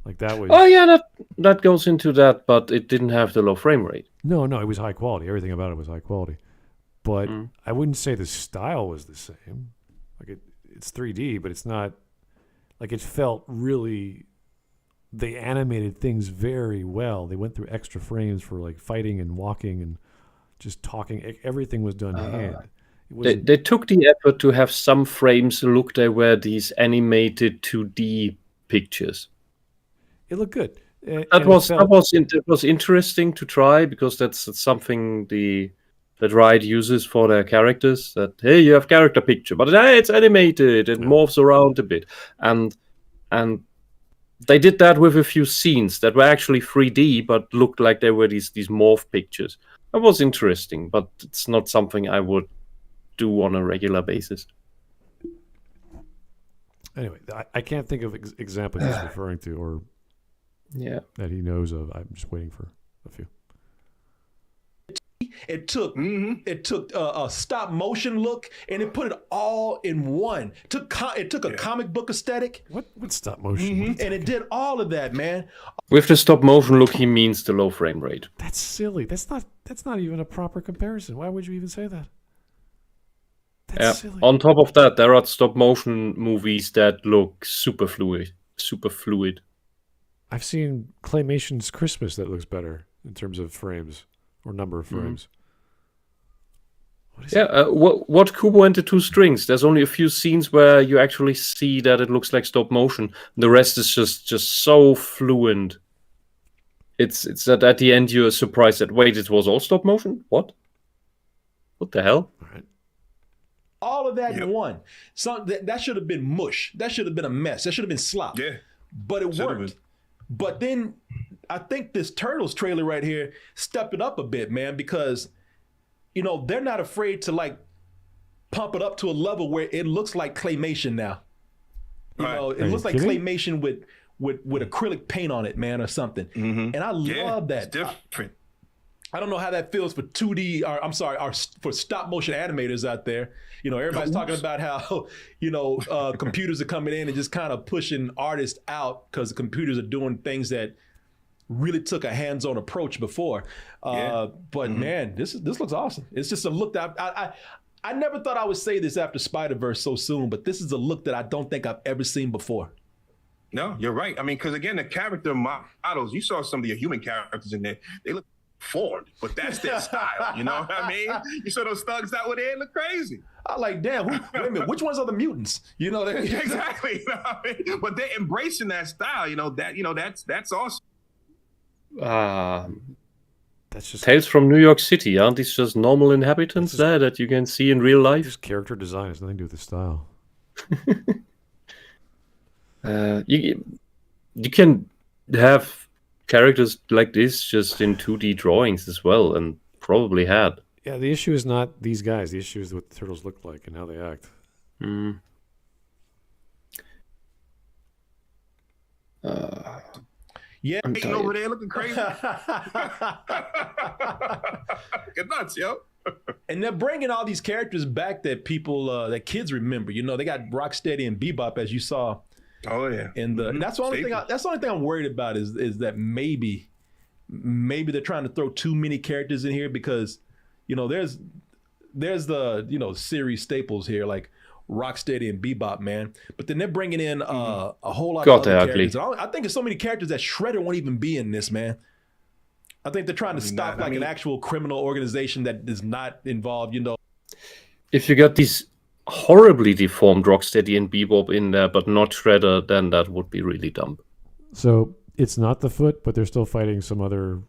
Like that was. Oh yeah, that goes into that, but it didn't have the low frame rate. No, it was high quality. Everything about it was high quality. But I wouldn't say the style was the same. Like it's 3D, but it's not. Like it felt really. They animated things very well. They went through extra frames for like fighting and walking and just talking. Everything was done hand. They took the effort to have some frames look they were these animated 2D pictures. It looked good. That was interesting to try, because that's something that Riot uses for their characters. That hey, you have character picture, but hey, it's animated. It morphs around a bit, and they did that with a few scenes that were actually 3D, but looked like they were these morph pictures. That was interesting, but it's not something I would do on a regular basis. Anyway, I can't think of examples he's referring to, or that he knows of. I'm just waiting for a few. It took a stop motion look and it put it all in one. It took a comic book aesthetic. What stop motion? And it did all of that, man. With the stop motion look, he means the low frame rate. That's silly. That's not even a proper comparison. Why would you even say that? That's silly. On top of that, there are stop motion movies that look super fluid. I've seen Claymation's Christmas that looks better in terms of frames or number of frames. What Kubo and the Two Strings? There's only a few scenes where you actually see that it looks like stop motion. The rest is just so fluent. It's that at the end you're surprised that wait, it was all stop motion? What the hell? All right. All of that in one. That should have been mush. That should have been a mess. That should have been slop. Yeah. But it worked. But then I think this Turtles trailer right here stepped it up a bit, man, because they're not afraid to like pump it up to a level where it looks like claymation now. It looks like claymation with acrylic paint on it, man, or something. Mm-hmm. And I love that. It's different. I don't know how that feels for 2D, or I'm sorry, for stop motion animators out there. Everybody's talking about how, computers are coming in and just kind of pushing artists out because the computers are doing things that really took a hands-on approach before. But man, this looks awesome. It's just a look that I never thought I would say this after Spider-Verse so soon, but this is a look that I don't think I've ever seen before. No, you're right. I mean, because again, the character models, you saw some of the human characters in there. They look formed, but that's their style. You know what I mean? You saw those thugs out there, they look crazy. I like, damn, wait a minute, which ones are the mutants? Exactly. I mean? But they're embracing that style. That's awesome. That's just Tales from New York City. Aren't these just normal inhabitants there that you can see in real life? Just character design has nothing to do with the style. You can have characters like this just in 2D drawings as well, and probably had. Yeah, the issue is not these guys. The issue is what the turtles look like and how they act. Yeah, over there looking crazy. Get nuts, yo. And they're bringing all these characters back that people, that kids remember. They got Rocksteady and Bebop, as you saw. Oh yeah. And that's the only thing. That's the only thing I'm worried about is that maybe they're trying to throw too many characters in here because, there's the series staples here like Rocksteady and Bebop, man. But then they're bringing in a whole lot of other characters. I think there's so many characters that Shredder won't even be in this, man. I think they're trying to stop an actual criminal organization that is not involved. If you got these horribly deformed Rocksteady and Bebop in there, but not Shredder, then that would be really dumb. So it's not the Foot, but they're still fighting some other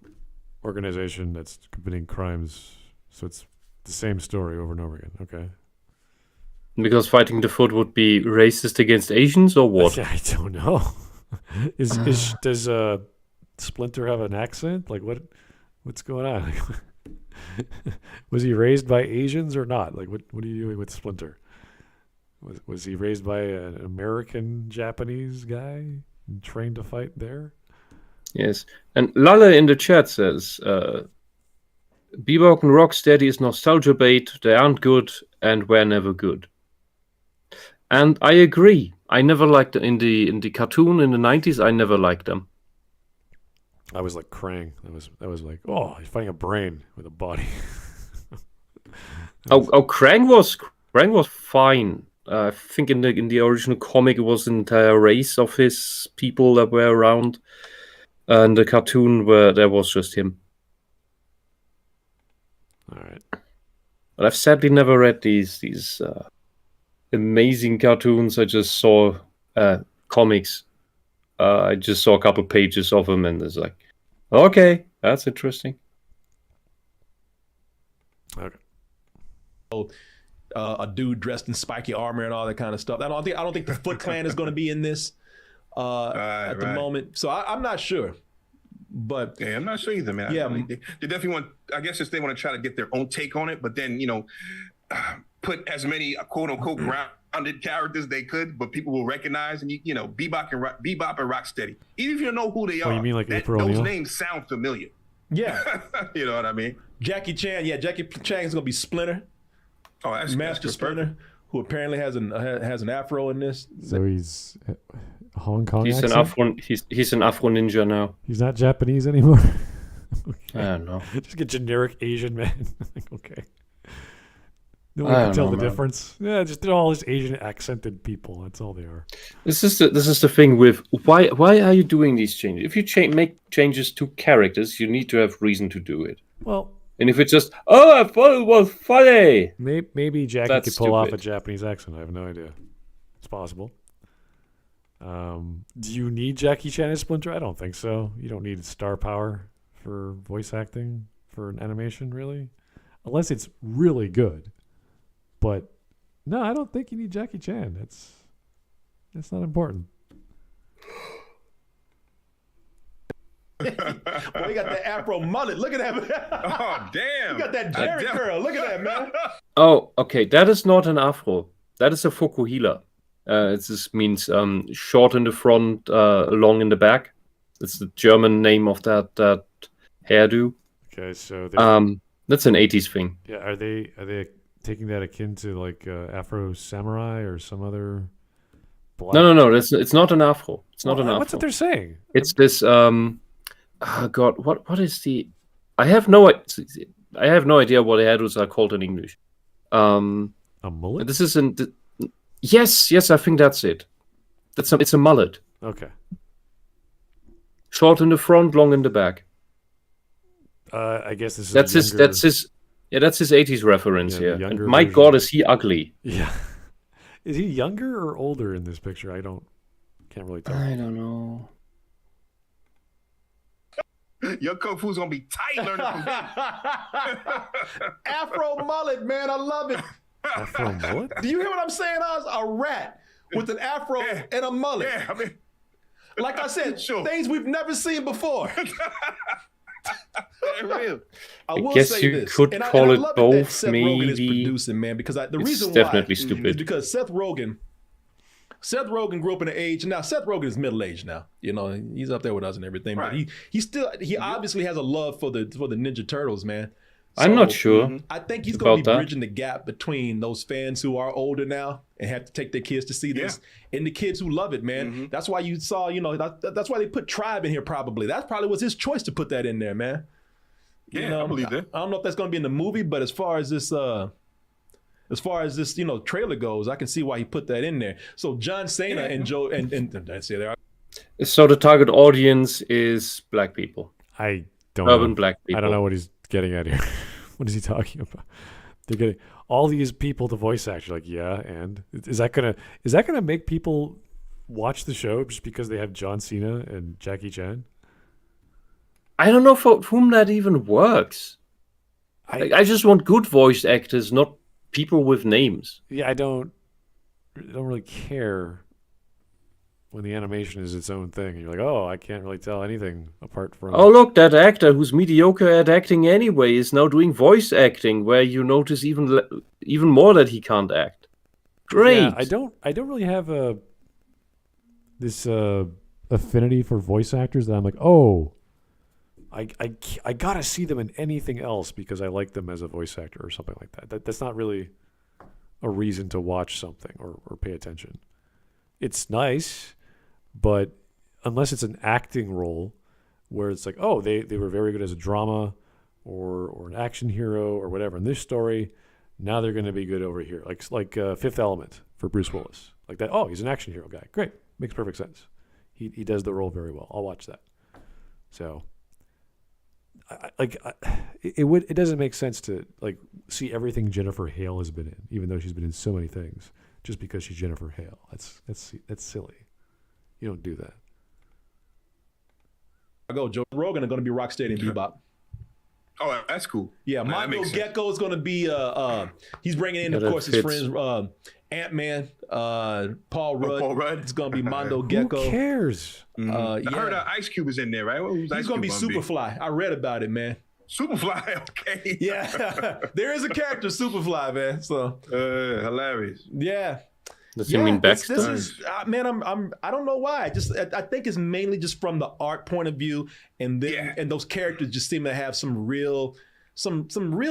organization that's committing crimes So it's the same story over and over again. Okay. Because fighting the foot would be racist against Asians or what? I don't know. Does Splinter have an accent? Like what's going on? Was he raised by Asians or not? Like what are you doing with Splinter? Was he raised by an American Japanese guy trained to fight there? Yes. And Lala in the chat says, Bebop and Rocksteady is nostalgia bait. They aren't good and were never good. And I agree. I never liked them in the cartoon in the 90s. I never liked them. I was like Krang. That was like, oh, he's fighting a brain with a body. Krang was fine. I think in the original comic it was an entire race of his people that were around. And the cartoon where there was just him. All right. But I've sadly never read these amazing cartoons. I just saw comics. I just saw a couple pages of them, and it's like, okay, that's interesting. Okay. A dude dressed in spiky armor and all that kind of stuff. I don't think the Foot Clan is going to be in this at the moment. So I'm not sure. But yeah, I'm not sure either, man. Yeah, they definitely want. I guess they want to try to get their own take on it, but then put as many quote unquote grounded characters they could, but people will recognize and Bebop and Rocksteady. Even if you don't know who they are, you mean like those names sound familiar. Yeah, you know what I mean. Jackie Chan. Yeah, Jackie Chan is gonna be Splinter. Oh, that's Master Splinter, who apparently has an afro in this. So he's Hong Kong. He's accent? an Afro. He's an Afro ninja now. He's not Japanese anymore. Okay. I don't know. Just get generic Asian man. Okay. No one can tell the difference. Yeah, just they're all just Asian accented people. That's all they are. This is the thing with why are you doing these changes? If you make changes to characters, you need to have reason to do it. Well, and if it's just I thought it was funny, maybe Jackie that's could pull off a stupid. Japanese accent. I have no idea. It's possible. Do you need Jackie Chan as Splinter? I don't think so. You don't need star power for voice acting for an animation, really, unless it's really good. But no, I don't think you need Jackie Chan. That's not important. Boy, you got that afro mullet. Look at that. Oh, damn. You got that Jerry curl. Look at that, man. Oh, okay. That is not an afro. That is a fukuhila. It just means short in the front, long in the back. It's the German name of that hairdo. Okay, so that's an 80s thing. Yeah, are they taking that akin to like Afro Samurai or some other? Black... No. It's not an afro. It's not an afro. What's what they're saying? It's this. Oh God, what is the? I have no idea what hairdos are called in English. A mullet. This isn't. Yes, I think that's it. It's a mullet. Okay. Short in the front, long in the back. I guess this is that's his 80s reference here. And my version. God, is he ugly? Yeah. Is he younger or older in this picture? Can't really tell. I don't know. Your kung fu's gonna be tight learning from him. Afro mullet, man, I love it. Afro mullet? Do you hear what I'm saying, Oz? A rat with an afro and a mullet. Yeah, I mean, like I said, sure. Things we've never seen before. I will guess say you this, could and call I it love both, that Seth Rogen is maybe. producing, man, because the It's reason definitely why stupid. is because Seth Rogen grew up in an age. Now Seth Rogen is middle aged now. You know, he's up there with us and everything. Right. But he obviously has a love for the Ninja Turtles, man. I'm not sure. I think he's going to be about that. bridging the gap between those fans who are older now and have to take their kids to see this, and the kids who love it, man. That's why you saw, that's why they put Tribe in here. Probably that probably was his choice to put that in there, man. Yeah, I believe that. I don't know if that's going to be in the movie, but as far as this trailer goes, I can see why he put that in there. So John Cena and Joe and that's it. So the target audience is black people. I don't Urban know. black people. I don't know what he's getting at here. What is he talking about? They're getting all these people to voice act. You're like, yeah, and is that gonna make people watch the show just because they have John Cena and Jackie Chan? I don't know for whom that even works. I just want good voice actors, not people with names. Yeah, I don't really care when the animation is its own thing. And you're like, oh, I can't really tell anything apart from. Oh, look, that actor who's mediocre at acting anyway is now doing voice acting, where you notice even more that he can't act. Great. Yeah, I don't really have this affinity for voice actors that I'm like, oh, I gotta see them in anything else because I like them as a voice actor or something like that. That's not really a reason to watch something or pay attention. It's nice, but unless it's an acting role where it's like, oh, they were very good as a drama or an action hero or whatever in this story, now they're going to be good over here. Like Fifth Element for Bruce Willis. Like that, oh, he's an action hero guy. Great. Makes perfect sense. He does the role very well. I'll watch that. So it doesn't make sense to like see everything Jennifer Hale has been in, even though she's been in so many things, just because she's Jennifer Hale. That's silly. You don't do that. I go. Joe Rogan are going to be Rocksteady and Bebop. Oh, that's cool. Yeah, Mondo Gecko is going to be. He's bringing in, of course, his friends Ant-Man, Paul Rudd. Paul Rudd. It's going to be Mondo Gecko. Who cares? I heard Ice Cube is in there, right? He's going to be Superfly. I read about it, man. Superfly, okay. Yeah, there is a character, Superfly, man. So hilarious. Yeah. Does he mean Baxter? This is man. I don't know why. I think it's mainly just from the art point of view, and then and those characters just seem to have some real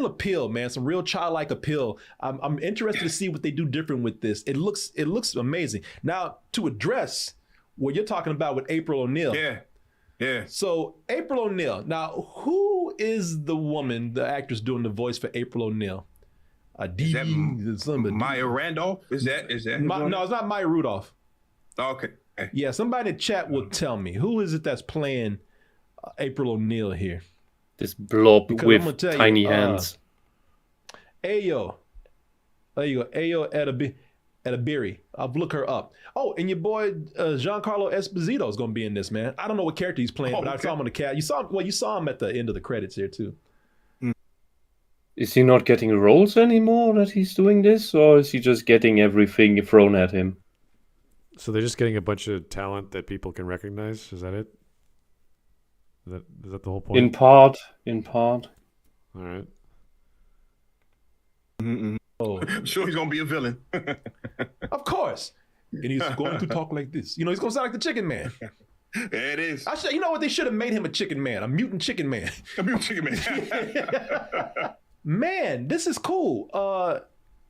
appeal, man. Some real childlike appeal. I'm interested to see what they do different with this. It looks amazing. Now to address what you're talking about with April O'Neil. Yeah. So April O'Neil. Now who is the woman, the actress doing the voice for April O'Neil? Is that Maya Randolph? Is that no, it's not Maya Rudolph. Okay. Yeah, somebody in the chat will tell me who is it that's playing April O'Neil here. This blob with tiny hands. Ayo. There you go. Ayo Edabiri. I'll look her up. Oh, and your boy Giancarlo Esposito is going to be in this, man. I don't know what character he's playing, but I saw him on the cast. You saw him at the end of the credits here too. Is he not getting roles anymore that he's doing this, or is he just getting everything thrown at him? So they're just getting a bunch of talent that people can recognize? Is that it? Is that the whole point? In part. All right. Oh, I'm sure he's gonna be a villain. Of course. And he's going to talk like this. He's going to sound like the Chicken Man. There it is. You know what? They should have made him a Chicken Man, a mutant Chicken Man. A mutant Chicken Man. Man, this is cool.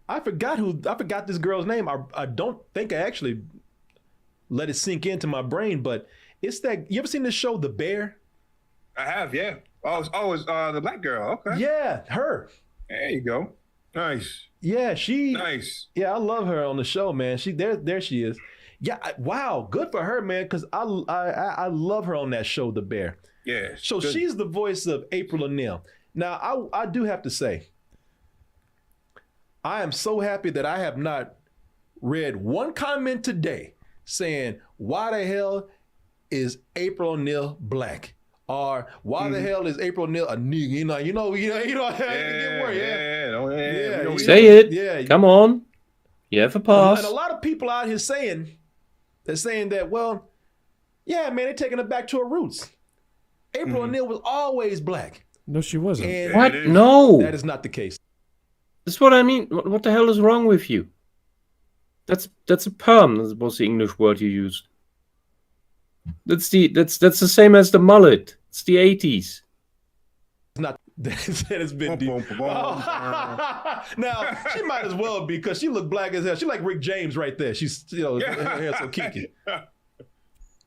I forgot this girl's name. I don't think I actually let it sink into my brain, but it's that. You ever seen this show, The Bear? I have, yeah. It's the black girl. Okay. Yeah, her. There you go. Nice. Yeah, nice. Yeah, I love her on the show, man. There she is. Yeah, wow, good for her, man. Because I love her on that show, The Bear. Yeah. So she's the voice of April O'Neil. Now, I do have to say, I am so happy that I have not read one comment today saying, why the hell is April O'Neil black? Or why the hell is April O'Neil a nigga? You know, Say it. Yeah. Come on. You have a pass. And a lot of people out here saying that, well, yeah, man, they're taking it back to her roots. April O'Neil was always black. No, she wasn't. And what? No. That is not the case. That's what I mean. What the hell is wrong with you? That's a perm. That was the English word you used. That's the same as the mullet. It's the 80s. It's not that has been deep. Now she might as well be, because she looked black as hell. She like Rick James right there. She's her hair so kinky.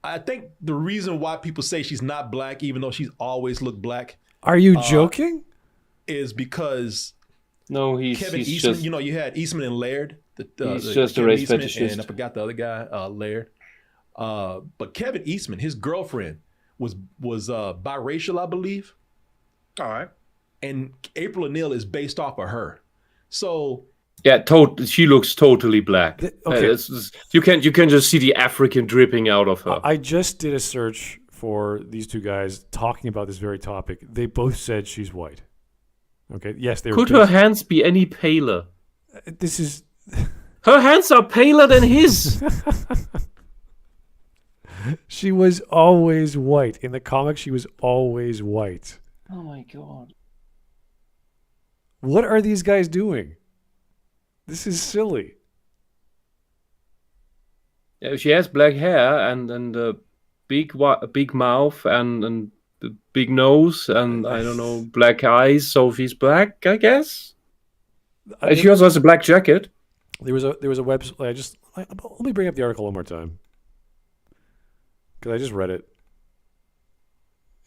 I think the reason why people say she's not black, even though she's always looked black. Are you joking? Is because he's Kevin Eastman. Just, you had Eastman and Laird. He's just a race fetishist. And I forgot the other guy, Laird. But Kevin Eastman, his girlfriend was biracial, I believe. All right. And April O'Neil is based off of her. So yeah, she looks totally black. Okay. You can just see the African dripping out of her. I just did a search for these two guys talking about this very topic. They both said she's white. Okay. Yes, they were. Could her hands be any paler? This is. Her hands are paler than his. She was always white. In the comics, she was always white. Oh my god. What are these guys doing? This is silly. Yeah, she has black hair and a big mouth and the big nose and I don't know, black eyes. So she's black, I guess. And she also has a black jacket. There was a website. Let me bring up the article one more time because I just read it.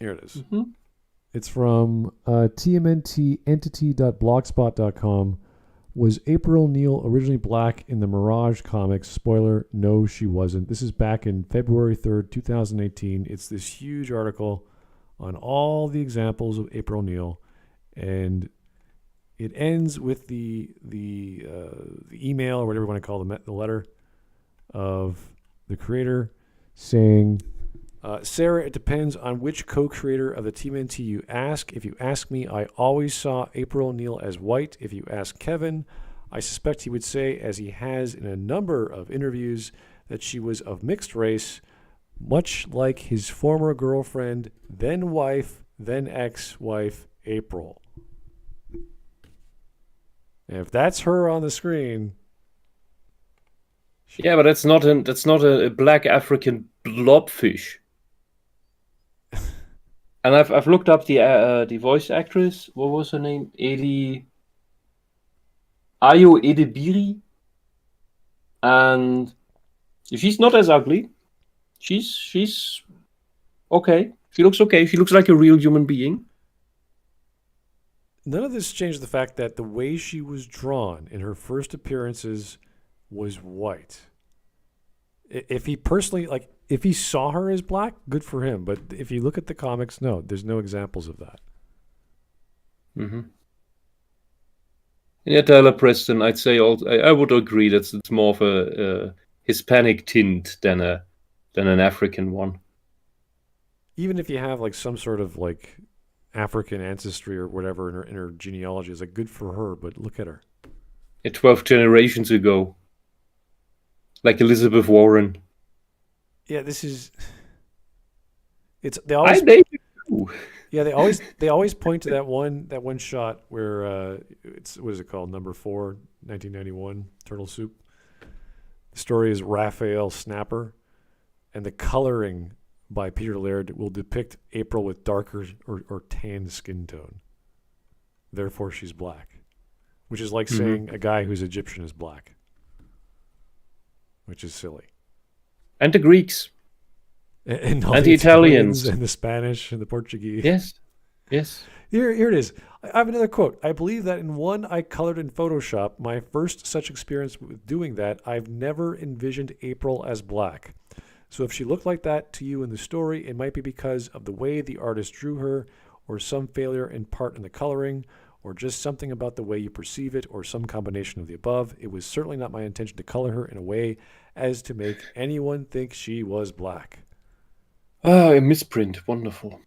Here it is. Mm-hmm. It's from TMNT Was April O'Neil originally black in the Mirage comics? Spoiler, no, she wasn't. This is back in February 3rd, 2018. It's this huge article on all the examples of April O'Neil, and it ends with the email or whatever you want to call the letter of the creator saying, Sarah, it depends on which co-creator of the TMNT you ask. If you ask me, I always saw April O'Neil as white. If you ask Kevin, I suspect he would say, as he has in a number of interviews, that she was of mixed race, much like his former girlfriend, then wife, then ex-wife, April. And if that's her on the screen... Yeah, but that's not a black African blobfish. And I've looked up the voice actress. What was her name? Ayo Edebiri. And she's not as ugly. She's okay. She looks okay. She looks like a real human being. None of this changed the fact that the way she was drawn in her first appearances was white. If he personally, if he saw her as black, good for him. But if you look at the comics, no, there's no examples of that. Mm-hmm. Yeah, Tyler Preston, I'd say I would agree that it's more of a Hispanic tint than an African one. Even if you have some sort of African ancestry or whatever in her genealogy, it's good for her. But look at her. 12 generations ago. Like Elizabeth Warren. Yeah, this is. They always point to that one shot where it's what is it called? Number 4, 1991, Turtle Soup. The story is Raphael Snapper, and the coloring by Peter Laird will depict April with darker or tan skin tone. Therefore, she's black, which is like saying a guy who's Egyptian is black. Which is silly. And the Greeks. And the Italians. And the Spanish and the Portuguese. Yes. Here it is. I have another quote. I believe that in one I colored in Photoshop, my first such experience with doing that, I've never envisioned April as black. So if she looked like that to you in the story, it might be because of the way the artist drew her, or some failure in part in the coloring, or just something about the way you perceive it, or some combination of the above. It was certainly not my intention to color her in a way as to make anyone think she was black. A misprint. Wonderful.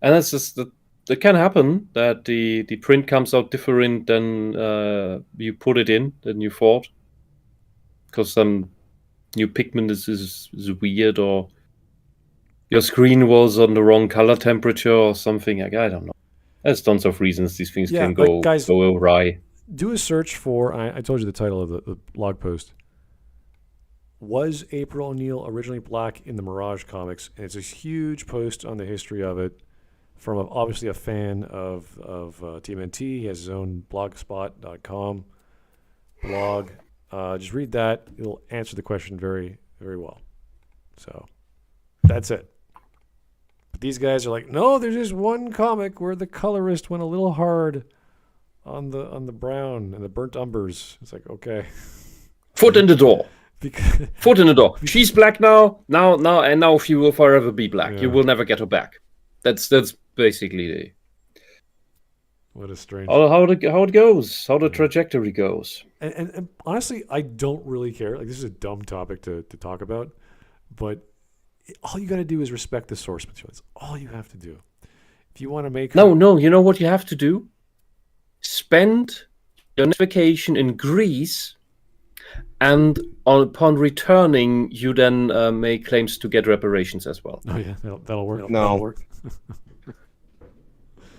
And that's just that can happen, that the print comes out different than you put it in, than you thought. Because some new pigment is weird, or your screen was on the wrong color temperature or something. I don't know. There's tons of reasons these things can go awry. Do a search for, I told you the title of the blog post. Was April O'Neil originally black in the Mirage comics? And it's a huge post on the history of it from obviously a fan of TMNT. He has his own blogspot.com blog. Just read that. It'll answer the question very, very well. So that's it. But these guys are like, no, there's just one comic where the colorist went a little hard on the brown and the burnt umbers. It's like, okay. Foot in the door. Foot in the door. She's black now, and now she will forever be black. Yeah. You will never get her back. That's basically what a strange how it goes, how the trajectory goes. And honestly, I don't really care. This is a dumb topic to talk about, but all you got to do is respect the source material. That's all you have to do. If you want to make No, you know what you have to do? Spend your next vacation in Greece, and upon returning, you then make claims to get reparations as well. Oh yeah, that'll work. No. That'll work.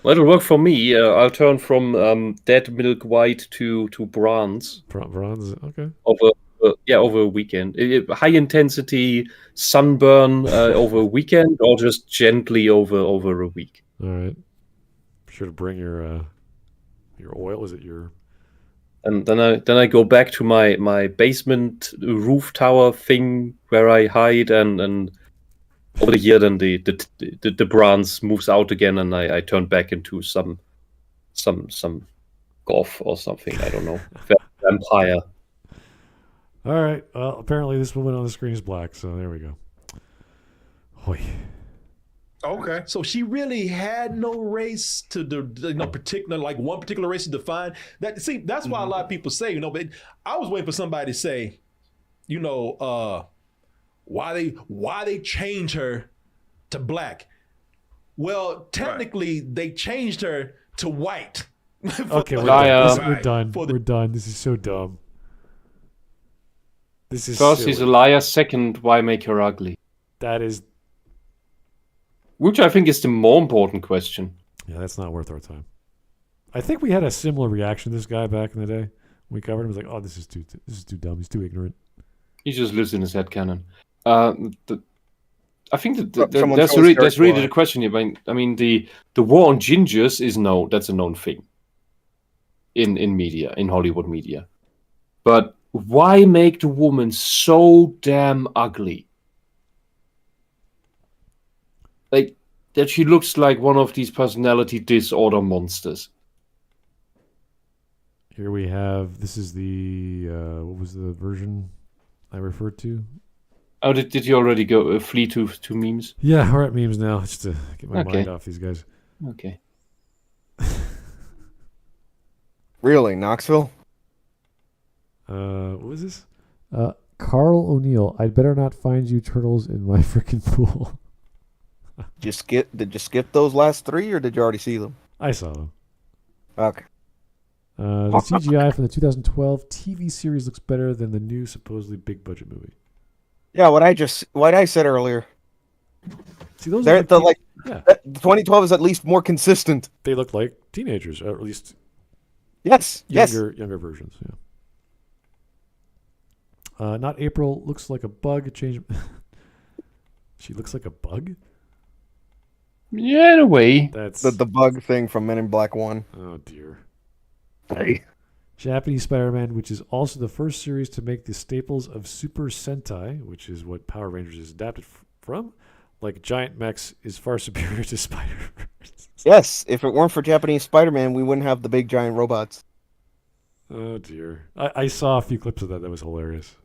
Well, it'll work for me. I'll turn from dead milk white to bronze Bronze. Okay. over a weekend. High intensity sunburn over a weekend, or just gently over a week. All right. Be sure to bring your oil. Is it your? And then I go back to my basement roof tower thing where I hide, and over the year then the bronze moves out again, and I turn back into some goth or something. I don't know. Vampire. All right. Well, apparently this woman on the screen is black, so there we go. Hoy. Okay. So she really had no race to particular, like one particular race to define. That's why a lot of people say, but I was waiting for somebody to say, why they changed her to black. Well, technically they changed her to white. Okay, we're done. We're done. This is so dumb. This is First, silly. he's a liar. Second, why make her ugly? That is. Which I think is the more important question. Yeah, that's not worth our time. I think we had a similar reaction to this guy back in the day. We covered him. It was like, oh, this is too dumb. He's too ignorant. He just lives in his headcanon. I think that Someone that's chose really Derek the question here. I mean, the war on gingers that's a known thing in media, in Hollywood media. But why make the woman so damn ugly? Like, that she looks like one of these personality disorder monsters. Here we have. This is the what was the version I referred to? Oh, did you already go flee to memes? Yeah, we're at memes now. Just to get my Okay. mind off these guys. Okay. Really, Knoxville? What was this? Carl O'Neill. I'd better not find you turtles in my freaking pool. Did you skip those last three, or did you already see them? I saw them. Okay. The CGI from the 2012 TV series looks better than the new supposedly big budget movie. Yeah, what I said earlier. See, those They're are like, the 2012 yeah, is at least more consistent. they look like teenagers, or at least Yes. younger versions. Yeah. Not April. Looks like a bug. Change. She looks like a bug. Yeah, in a way. That's The bug thing from Men in Black 1. oh dear. Hey. Japanese Spider-Man, which is also the first series to make the staples of Super Sentai, which is what Power Rangers is adapted from, like giant mechs, is far superior to Spider-Verse. Yes, if it weren't for Japanese Spider-Man, we wouldn't have the big giant robots. Oh dear. I saw a few clips of that. That was hilarious.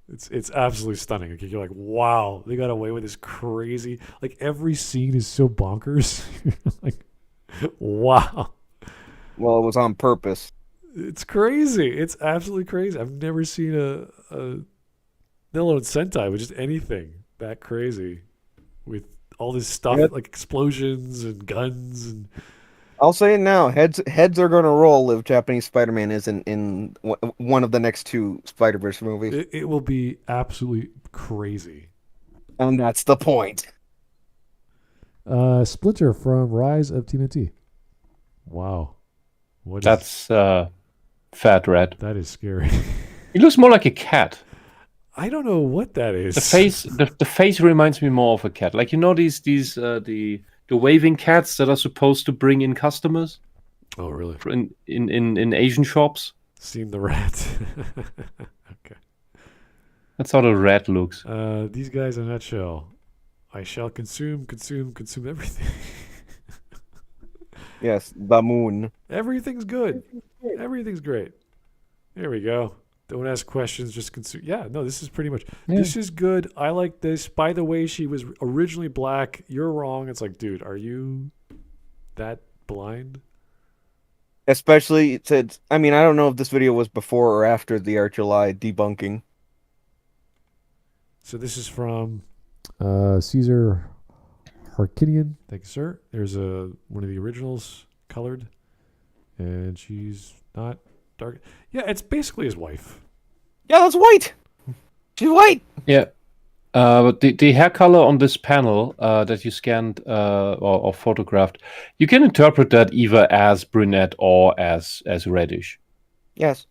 It's absolutely stunning. Like, you're like, wow, they got away with this crazy. Like, every scene is so bonkers. Like, wow. Well, it was on purpose. It's crazy. It's absolutely crazy. I've never seen a let alone Sentai, with just anything that crazy, with all this stuff like explosions and guns and. I'll say it now. Heads are going to roll if Japanese Spider-Man isn't in one of the next two Spider-Verse movies. It will be absolutely crazy. And that's the point. Splinter from Rise of TMNT. Wow. That's Fat Rat. That is scary. He looks more like a cat. I don't know what that is. The face reminds me more of a cat. Like, the waving cats that are supposed to bring in customers. Oh, really? In Asian shops. Seen the rat. Okay. That's how the rat looks. These guys in a nutshell. I shall consume everything. Yes, the moon. Everything's good. Everything's great. There we go. Don't ask questions, just consume. Yeah, no, this is pretty much. Yeah. This is good. I like this. By the way, she was originally black. You're wrong. It's like, dude, are you that blind? Especially I don't know if this video was before or after the Archulai debunking. So this is from Caesar Harkinian. Thank you, sir. There's one of the originals colored, and she's not dark. Yeah, it's basically his wife. Yeah, that's white. She's white. Yeah. But the hair color on this panel that you scanned or photographed, you can interpret that either as brunette or as reddish. Yes.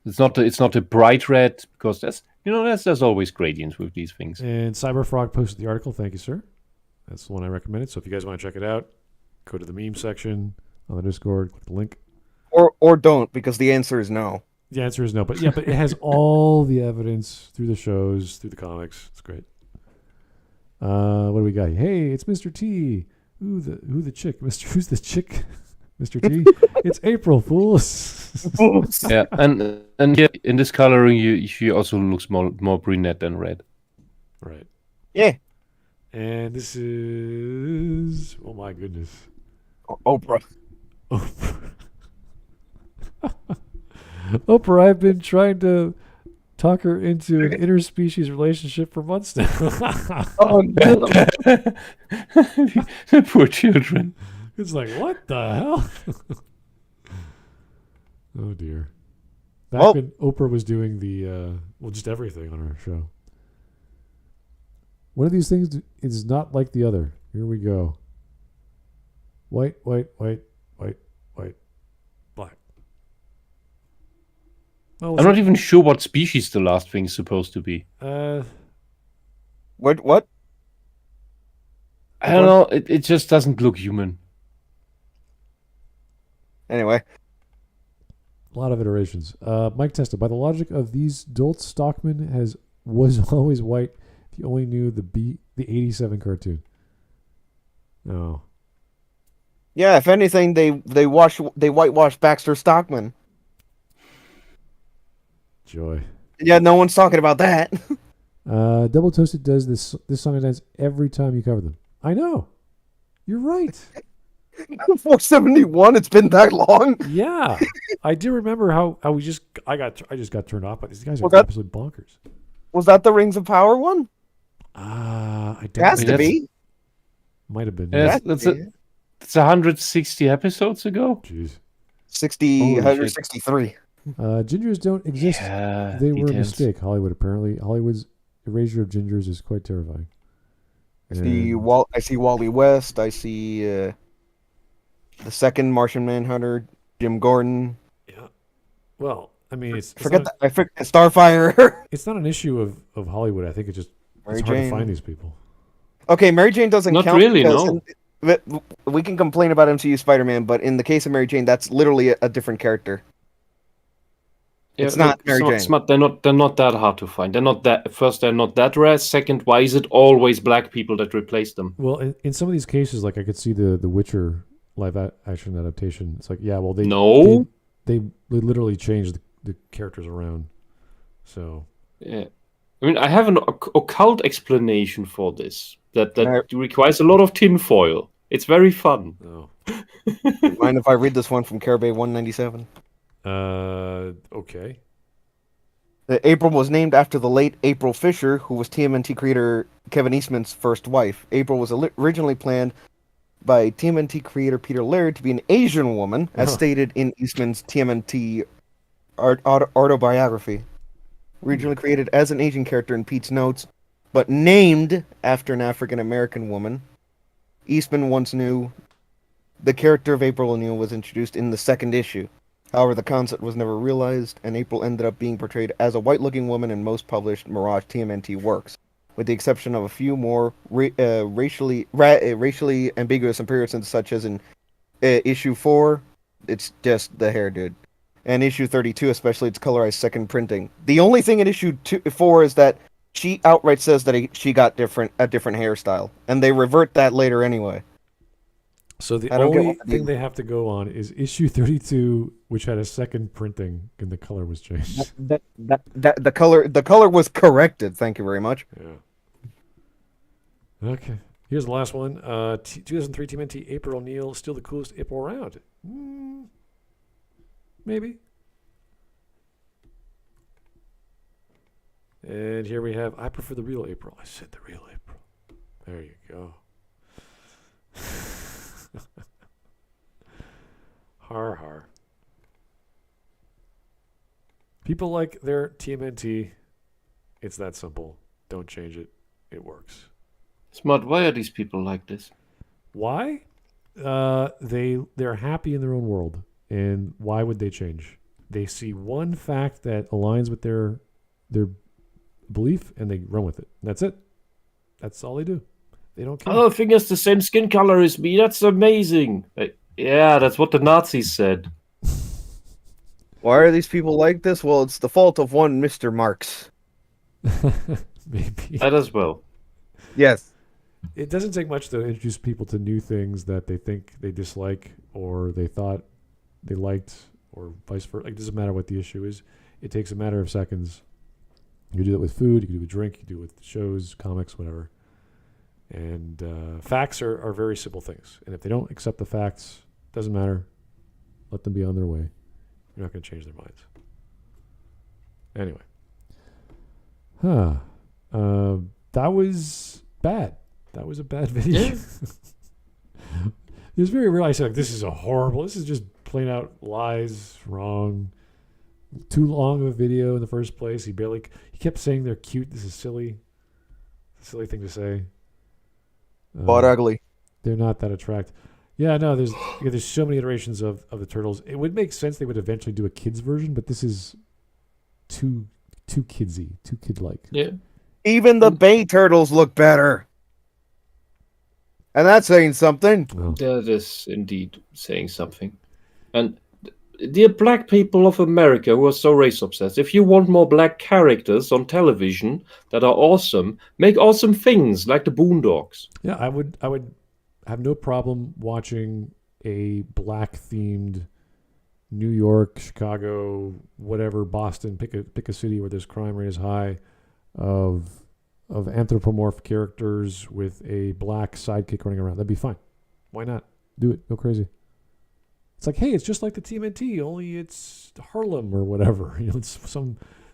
It's not a bright red, because there's always gradients with these things. And Cyberfrog posted the article. Thank you, sir. That's the one I recommended. So if you guys want to check it out, go to the meme section on the Discord, click the link. Or don't, because the answer is no. The answer is no, but it has all the evidence through the shows, through the comics. It's great. What do we got? Hey, it's Mr. T. Who the chick? Who's the chick? Mr. T. It's April Fools. Yeah, and yeah, in this coloring, she also looks more brunette than red. Right. Yeah. And this is my goodness. Oprah. Oprah, I've been trying to talk her into an interspecies relationship for months now. Oh no. Poor children. It's like, what the hell? Oh dear. Back when Oprah was doing the just everything on her show. One of these things is not like the other. Here we go. White, white, white, white, white, black. Oh, I'm not even sure what species the last thing is supposed to be. What? I don't know. It just doesn't look human. Anyway. A lot of iterations. Mike tested. By the logic of these dolts, Stockman was always white if you only knew the 87 cartoon. Oh. Yeah, if anything, they whitewash Baxter Stockman. Joy. Yeah, no one's talking about that. DoubleToasted does this song and dance every time you cover them. I know. You're right. 471. It's been that long. Yeah, I do remember how I just got turned off by these guys. Are absolutely bonkers. Was that the Rings of Power one? I don't. It has to be. Might have been. Yeah, it's 160 episodes ago. Jeez. 163. Gingers don't exist. Yeah, they were a mistake. Hollywood apparently. Hollywood's erasure of gingers is quite terrifying. I see Wally West. I see the second Martian Manhunter, Jim Gordon. Yeah. Well, I mean, forget Starfire. It's not an issue of Hollywood. I think it's hard to find these people. Okay, Mary Jane doesn't count. Not really, no. We can complain about MCU Spider-Man, but in the case of Mary Jane, that's literally a different character. Yeah, it's not Mary Jane. Smart. They're not that hard to find. They're not that rare. Second, why is it always black people that replace them? Well, in some of these cases, like I could see the Witcher live action adaptation. It's like, yeah, well, they literally changed the characters around. So yeah, I mean, I have an occult explanation for this that requires a lot of tinfoil. It's very fun. Oh. Mind if I read this one from Carabay 197? Okay. April was named after the late April Fisher, who was TMNT creator Kevin Eastman's first wife. April was originally planned by TMNT creator Peter Laird to be an Asian woman, as stated in Eastman's TMNT autobiography. Originally created as an Asian character in Pete's notes, but named after an African-American woman. Eastman once knew the character of April O'Neil was introduced in the second issue. However, the concept was never realized, and April ended up being portrayed as a white-looking woman in most published Mirage TMNT works, with the exception of a few more racially ambiguous appearances, such as in issue 4, it's just the hair dude, and issue 32, especially its colorized second printing. The only thing in issue 4 is that she outright says that she got a different hairstyle, and they revert that later anyway. So the only thing they have to go on is issue 32, which had a second printing, and the color was changed. The color was corrected. Thank you very much. Yeah. Okay. Here's the last one. 2003 TMNT April O'Neil, still the coolest April around. Maybe. And here we have, I prefer the real April. I said the real April. There you go. Har har. People like their TMNT. It's that simple. Don't change it. It works. Smart, why are these people like this? Why? They're happy in their own world, and why would they change? They see one fact that aligns with their belief, and they run with it. That's it. That's all they do. They don't care. Oh, thing has the same skin color as me. That's amazing. Yeah, that's what the Nazis said. Why are these people like this? Well, it's the fault of one Mr. Marx. Maybe. That as well. Yes. It doesn't take much to introduce people to new things that they think they dislike or they thought they liked or vice versa. Like, it doesn't matter what the issue is. It takes a matter of seconds. You can do that with food. You can do it with drink. You can do it with shows, comics, whatever. And facts are very simple things. And if they don't accept the facts, doesn't matter. Let them be on their way. You're not going to change their minds. Anyway. That was bad. That was a bad video. Yeah. It was very real. I said, like, this is just plain out lies, wrong. Too long of a video in the first place. He kept saying they're cute. This is silly. It's a silly thing to say. But ugly. They're not that attractive. Yeah, no, there's so many iterations of the turtles. It would make sense they would eventually do a kids version, but this is too kidsy, too kid-like. Yeah. Even the Bay Turtles look better. And that's saying something. Oh. That is indeed saying something. And dear black people of America who are so race obsessed, if you want more black characters on television that are awesome, make awesome things like the Boondocks. Yeah, I would have no problem watching a black-themed New York, Chicago, whatever, Boston, pick a city where this crime rate is high, of anthropomorph characters with a black sidekick running around. That'd be fine. Why not? Do it. Go crazy. It's like, hey, it's just like the TMNT, only it's Harlem or whatever. You know, it's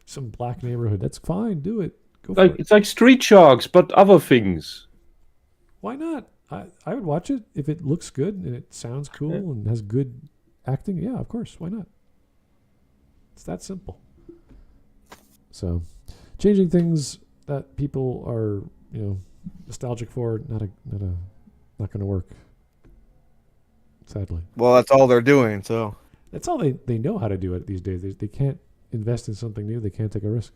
some black neighborhood. That's fine. Do it. Go for it. It's like Street Sharks, but other things. Why not? I would watch it if it looks good and it sounds cool and has good acting. Yeah, of course. Why not? It's that simple. So, changing things that people are, nostalgic for, not going to work. Sadly. Well, that's all they're doing, so. That's all they know how to do it these days. They can't invest in something new. They can't take a risk.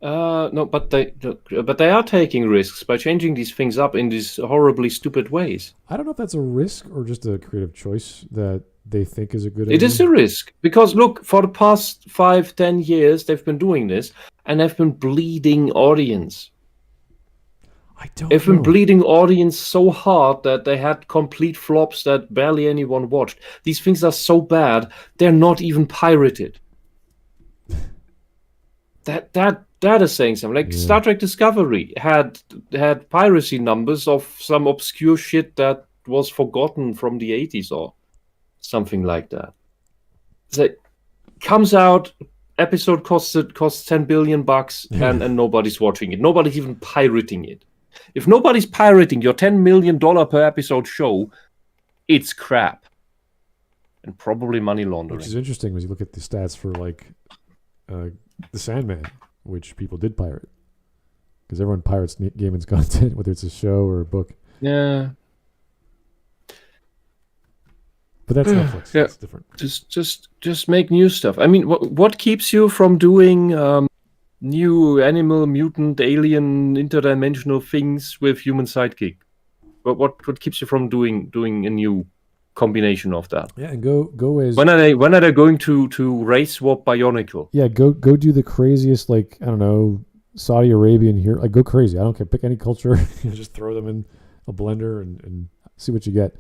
No, but they are taking risks by changing these things up in these horribly stupid ways. I don't know if that's a risk or just a creative choice that they think is a good idea. It is a risk because look, for the past 5-10 years they've been doing this and they've been bleeding audience. They've been bleeding audience so hard that they had complete flops that barely anyone watched. These things are so bad they're not even pirated. That is saying something. Like Star Trek Discovery had piracy numbers of some obscure shit that was forgotten from the 80s or something like that. So it comes out, episode costs $10 billion and nobody's watching it. Nobody's even pirating it. If nobody's pirating your $10 million per episode show, it's crap. And probably money laundering. Which is interesting when you look at the stats for The Sandman, which people did pirate. Because everyone pirates Gaiman's content, whether it's a show or a book. Yeah. But that's Netflix. Yeah. It's different. Just make new stuff. I mean, what keeps you from doing new animal, mutant, alien, interdimensional things with human sidekick? What keeps you from doing a new combination of that? Yeah, and go as when are they going to race swap Bionicle? Yeah, go do the craziest, like, I don't know, Saudi Arabian here. Like, go crazy. I don't care. Pick any culture. Just throw them in a blender and see what you get.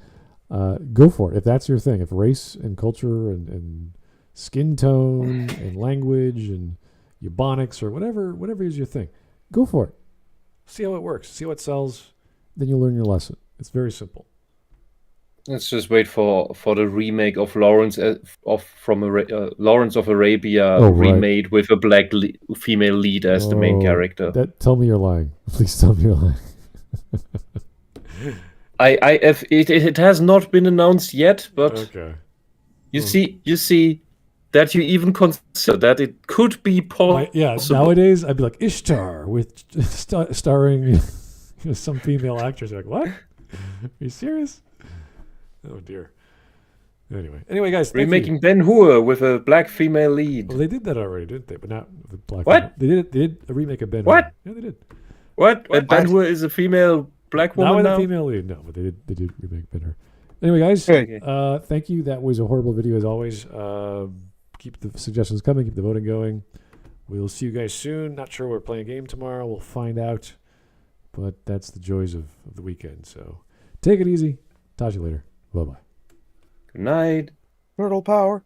Go for it if that's your thing. If race and culture and skin tone and language and Ebonics or whatever is your thing, go for it. See how it works. See how it sells. Then you'll learn your lesson. It's very simple. Let's just wait for the remake of Lawrence of Arabia remade with a black female lead as the main character. Tell me you're lying. Please tell me you're lying. It has not been announced yet, but Okay. you see that you even consider that it could be possible. Yeah, nowadays I'd be like Ishtar with starring some female actors. Like, what? Are you serious? Oh dear. Anyway, guys, We're making Ben Hur with a black female lead. Well, they did that already, didn't they? But not the black. What? Female. They did a remake of Ben. What? Hur. Yeah, they did. What? Ben Hur is a female black woman Not with now? a female lead, no. But they did remake Ben Hur. Anyway, guys, thank you. That was a horrible video as always. Keep the suggestions coming. Keep the voting going. We'll see you guys soon. Not sure we're playing a game tomorrow. We'll find out. But that's the joys of the weekend. So take it easy. Talk to you later. Bye-bye. Good night. Turtle power.